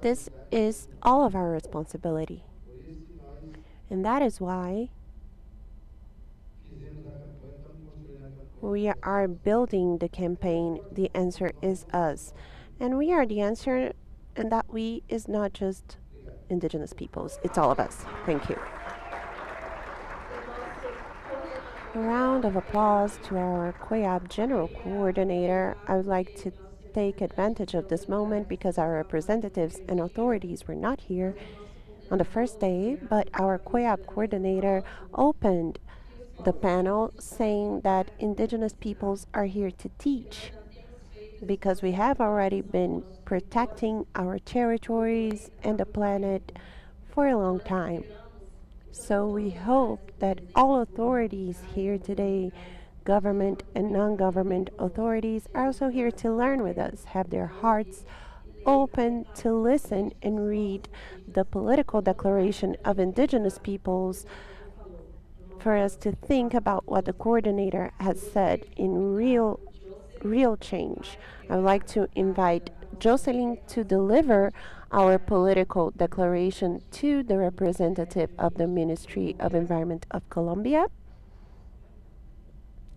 this is all of our responsibility. And that is why we are building the campaign, The Answer is Us. And we are the answer, and that we is not just Indigenous peoples, it's all of us. Thank you. A round of applause to our Coiab General Coordinator. I would like to take advantage of this moment because our representatives and authorities were not here on the first day, but our Coiab Coordinator opened the panel saying that Indigenous peoples are here to teach because we have already been protecting our territories and the planet for a long time. So we hope that all authorities here today, government and non-government authorities, are also here to learn with us, have their hearts open to listen and read the political declaration of Indigenous peoples for us to think about what the coordinator has said in real change. I would like to invite Jocelyn to deliver our political declaration to the representative of the Ministry of Environment of Colombia.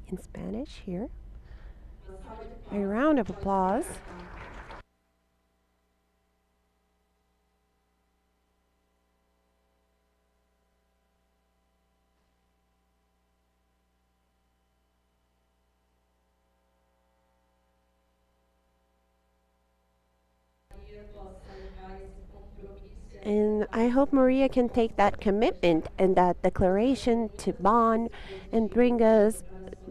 In Spanish here. A round of applause. And I hope Maria can take that commitment and that declaration to bond and bring us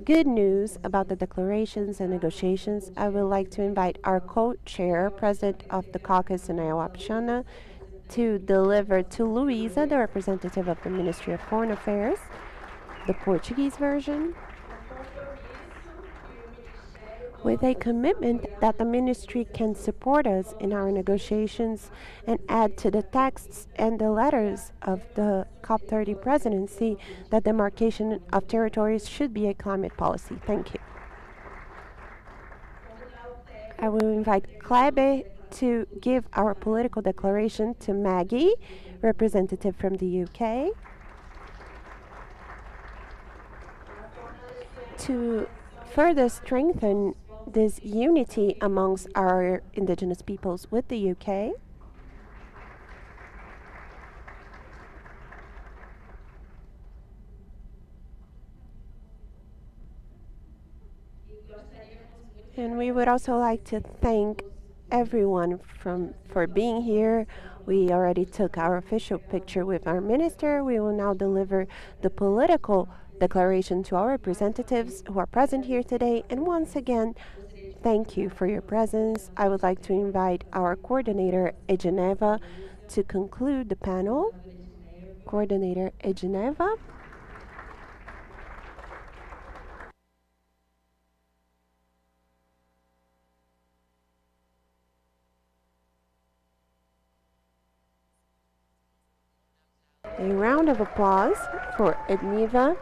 good news about the declarations and negotiations. I would like to invite our co-chair, president of the caucus in Ayahuasca, to deliver to Luisa, the representative of the Ministry of Foreign Affairs, the Portuguese version, with a commitment that the ministry can support us in our negotiations and add to the texts and the letters of the COP30 presidency that demarcation of territories should be a climate policy. Thank you. I will invite Coiab to give our political declaration to Maggie, representative from the UK, to further strengthen this unity amongst our Indigenous peoples with the UK. And we would also like to thank everyone for being here. We already took our official picture with our minister. We will now deliver the political declaration to our representatives who are present here today. And once again, thank you for your presence. I would like to invite our coordinator, Egeneva, to conclude the panel. Coordinator Egeneva. A round of applause for Edneva.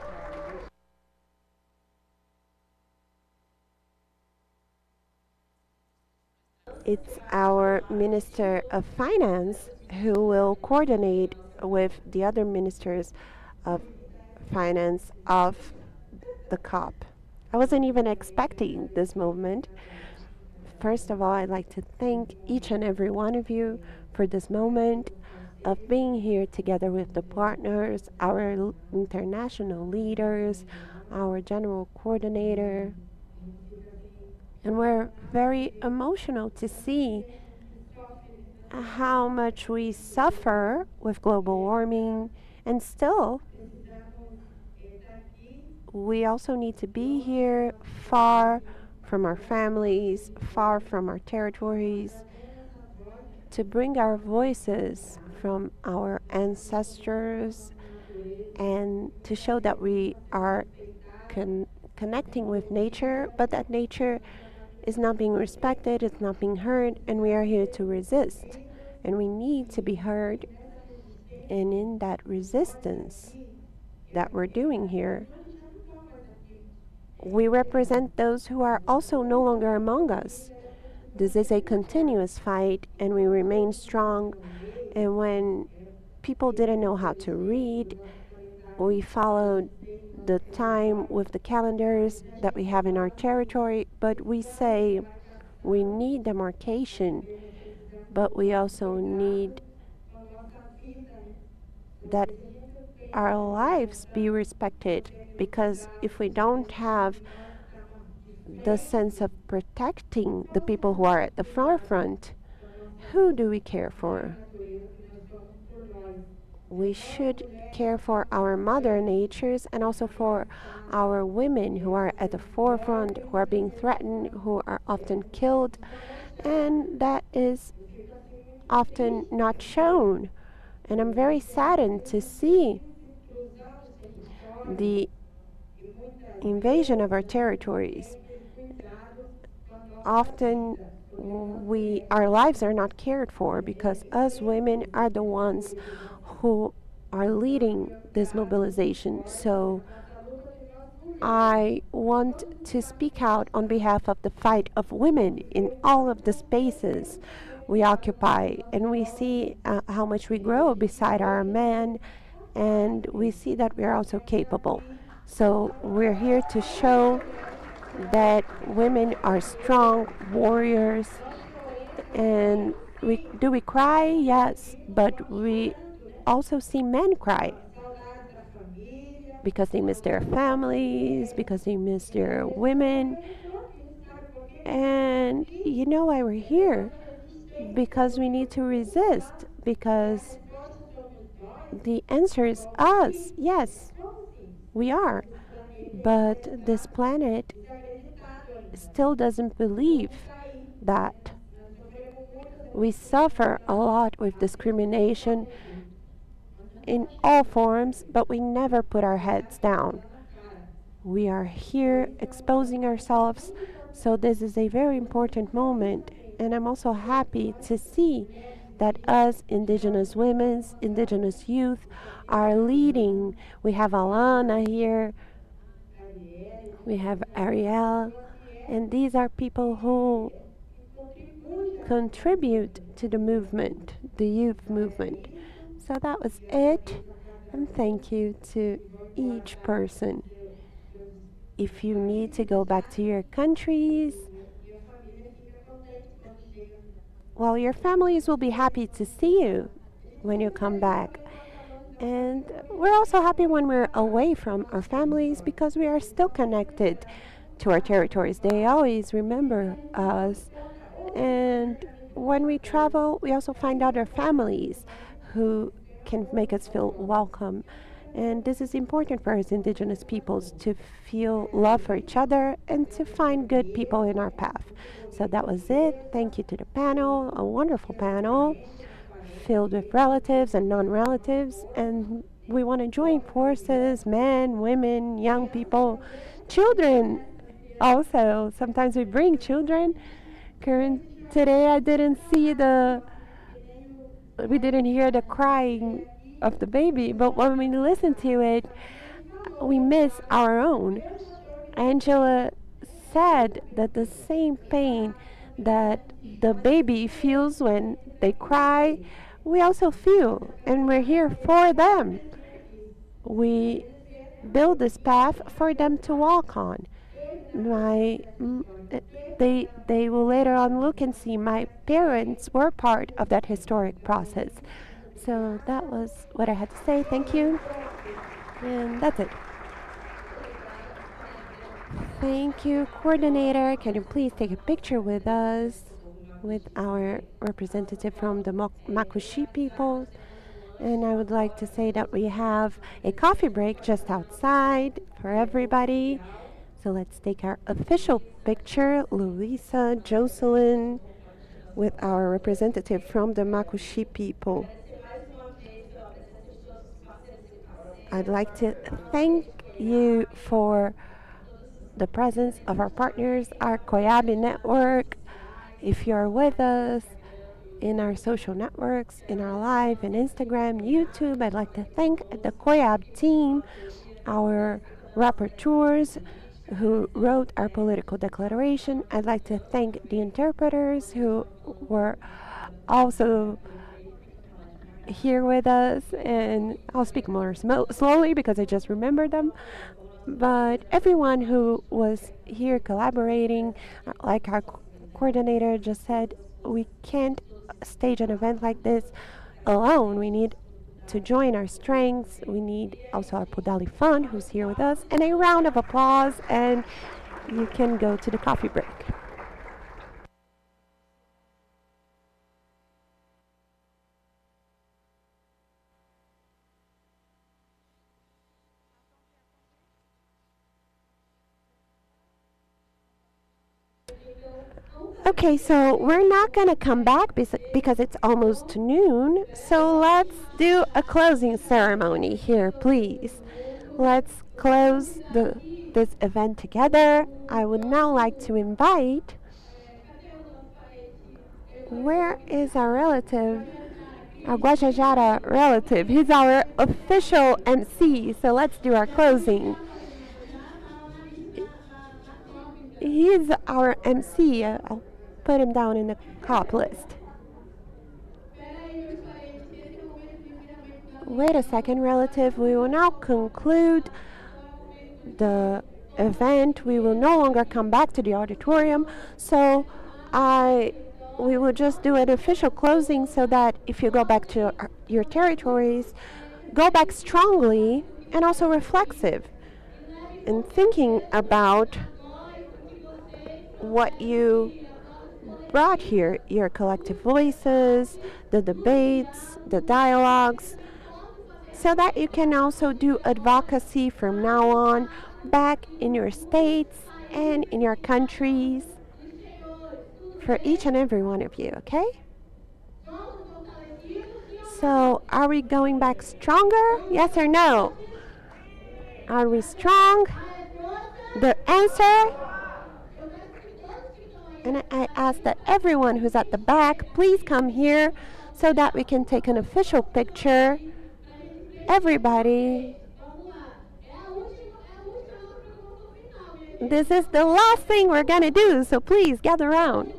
It's our Minister of Finance who will coordinate with the other ministers of finance of the COP. I wasn't even expecting this moment. First of all, I'd like to thank each and every one of you for this moment of being here together with the partners, our international leaders, our general coordinator. And we're very emotional to see how much we suffer with global warming, and still we also need to be here far from our families, far from our territories, to bring our voices from our ancestors and to show that we are connecting with nature, but that nature is not being respected, it's not being heard, and we are here to resist. And we need to be heard. And in that resistance that we're doing here, we represent those who are also no longer among us. This is a continuous fight, and we remain strong. And when people didn't know how to read, we followed the time with the calendars that we have in our territory, but we say we need demarcation, but we also need that our lives be respected, because if we don't have the sense of protecting the people who are at the forefront, who do we care for? We should care for our mother natures and also for our women who are at the forefront, who are being threatened, who are often killed, and that is often not shown. And I'm very saddened to see the invasion of our territories. Often our lives are not cared for because us women are the ones who are leading this mobilization. So I want to speak out on behalf of the fight of women in all of the spaces we occupy, and we see how much we grow beside our men, and we see that we are also capable. So we're here to show that women are strong warriors, and we cry? Yes, but we also see men cry because they miss their families, because they miss their women. And you know why we're here? Because we need to resist, because the answer is us. Yes, we are. But this planet still doesn't believe that. We suffer a lot with discrimination in all forms, but we never put our heads down. We are here exposing ourselves, so this is a very important moment. And I'm also happy to see that us Indigenous women, Indigenous youth are leading. We have Alana here, we have Ariel, and these are people who contribute to the movement, the youth movement. So that was it, and thank you to each person. If you need to go back to your countries, well, your families will be happy to see you when you come back. And we're also happy when we're away from our families because we are still connected to our territories. They always remember us. And when we travel, we also find other families who can make us feel welcome. And this is important for us Indigenous peoples to feel love for each other and to find good people in our path. So that was it. Thank you to the panel, a wonderful panel filled with relatives and non-relatives. And we want to join forces, men, women, young people, children also. Sometimes we bring children. Today I didn't see we didn't hear the crying of the baby, but when we listen to it, we miss our own. Angela said that the same pain that the baby feels when they cry, we also feel, and we're here for them. We build this path for them to walk on. They will later on look and see my parents were part of that historic process. So that was what I had to say. Thank you. And that's it. Thank you, coordinator. Can you please take a picture with us, with our representative from the Makushi people? And I would like to say that we have a coffee break just outside for everybody. So let's take our official picture, Louisa, Jocelyn, with our representative from the Makushi people. I'd like to thank you for the presence of our partners, our Coiab network. If you're with us in our social networks, in our live and Instagram, YouTube, I'd like to thank the Coiab team, our rapporteurs who wrote our political declaration. I'd like to thank the interpreters who were also here with us, and I'll speak more slowly because I just remembered them. But everyone who was here collaborating, like our coordinator just said, we can't stage an event like this alone. We need to join our strengths. We need also our Podali Fund, who's here with us, and a round of applause, and you can go to the coffee break. Okay, so we're not going to come back because it's almost noon. So let's do a closing ceremony here, please. Let's close this event together. I would now like to invite. Where is our relative? Our Guajajara relative. He's our official MC. So let's do our closing. He's our MC. I'll put him down in the cop list. Wait a second, relative. We will now conclude the event. We will no longer come back to the auditorium. So we will just do an official closing so that if you go back to your territories, go back strongly and also reflexive and thinking about what you brought here, your collective voices, the debates, the dialogues, so that you can also do advocacy from now on back in your states and in your countries for each and every one of you, okay? So, are we going back stronger? Yes or no? Are we strong? The answer? And I ask that everyone who's at the back, please come here so that we can take an official picture. Everybody. This is the last thing we're going to do, so please gather around.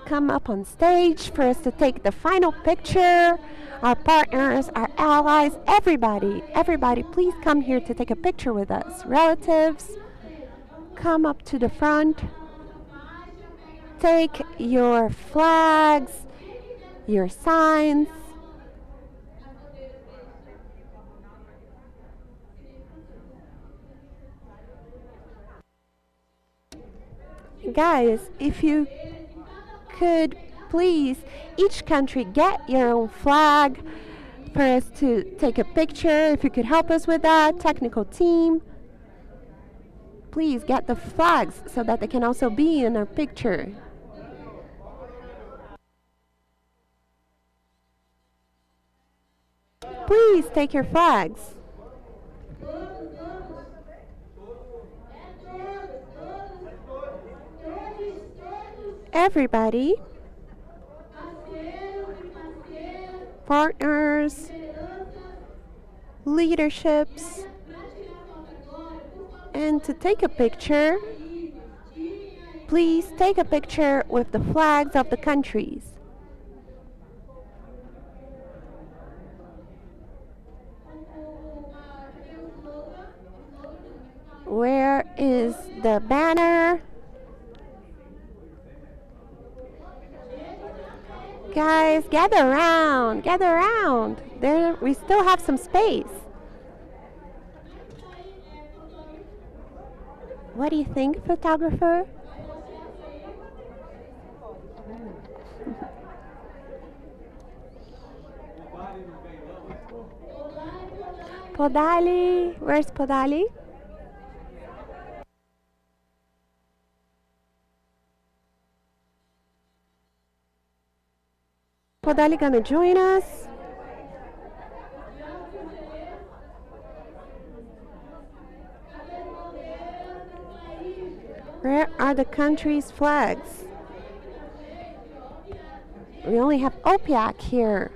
Come up on stage for us to take the final picture. Our partners, our allies, everybody, please come here to take a picture with us. Relatives, come up to the front. Take your flags, your signs. Guys, if you could please, each country get your own flag for us to take a picture. If you could help us with that, technical team. Please get the flags so that they can also be in our picture. Please take your flags. Everybody, partners, leaderships, and to take a picture, please take a picture with the flags of the countries. Where is the banner? Guys, gather around, gather around. There, we still have some space. What do you think, photographer? Podali, where's Podali? Podali gonna join us? Where are the country's flags? We only have OPIAC here.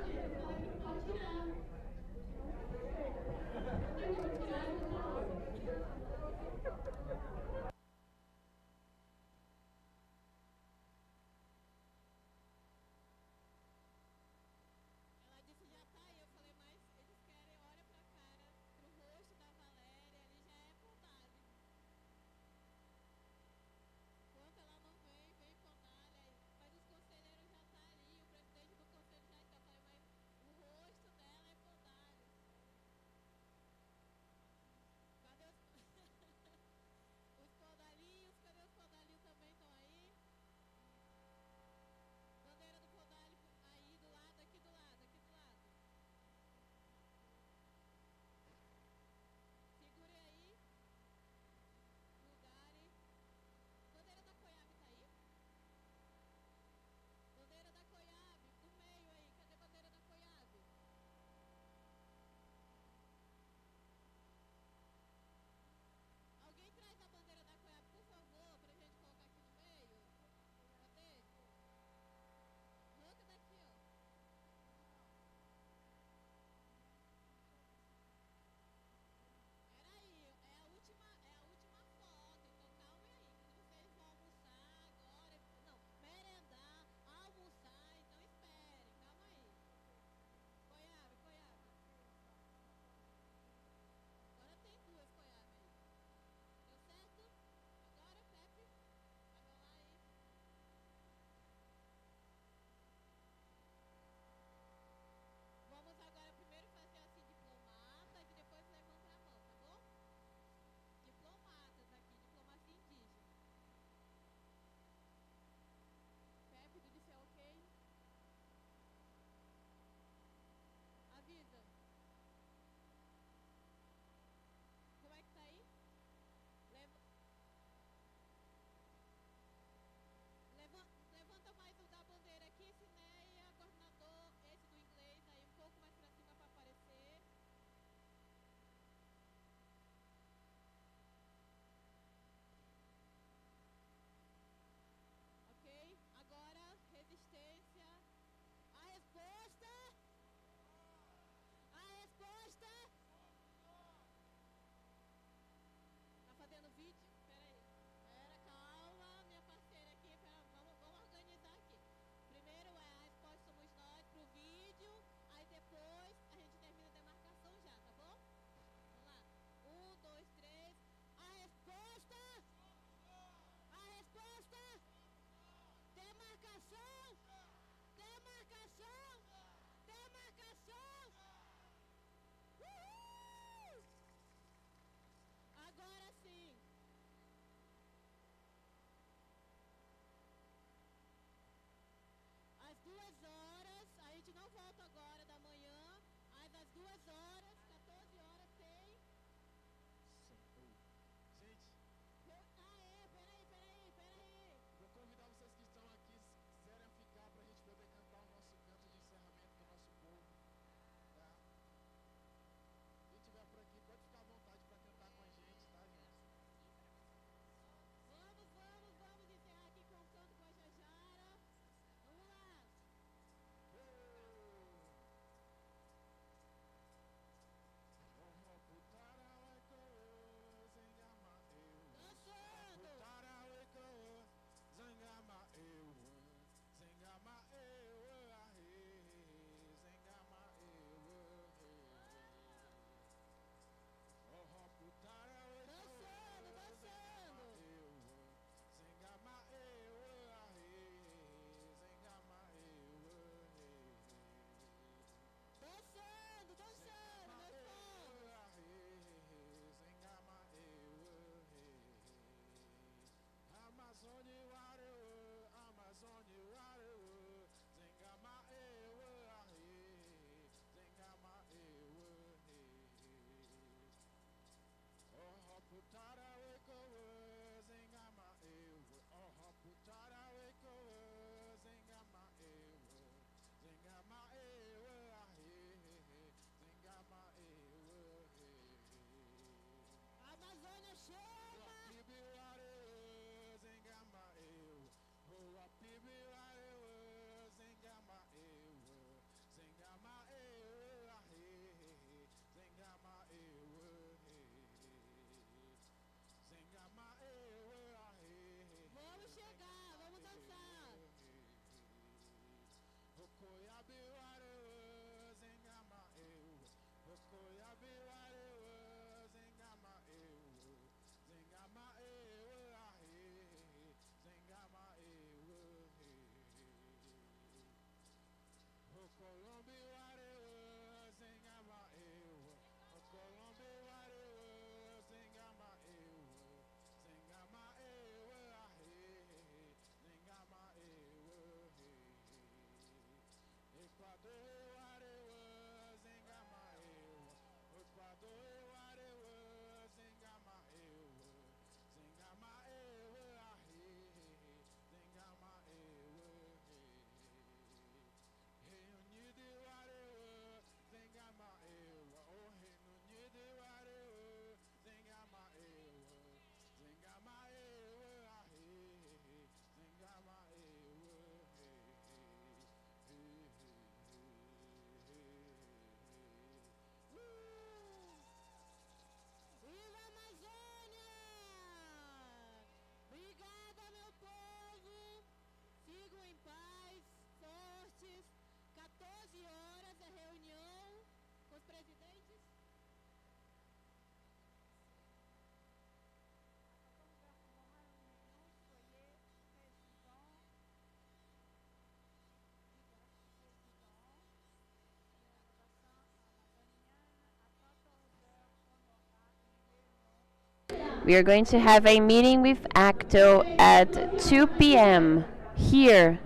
We are going to have a meeting with ACTO at 2 p.m. here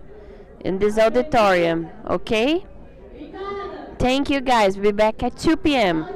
in this auditorium, okay? Thank you guys. We'll be back at 2 p.m.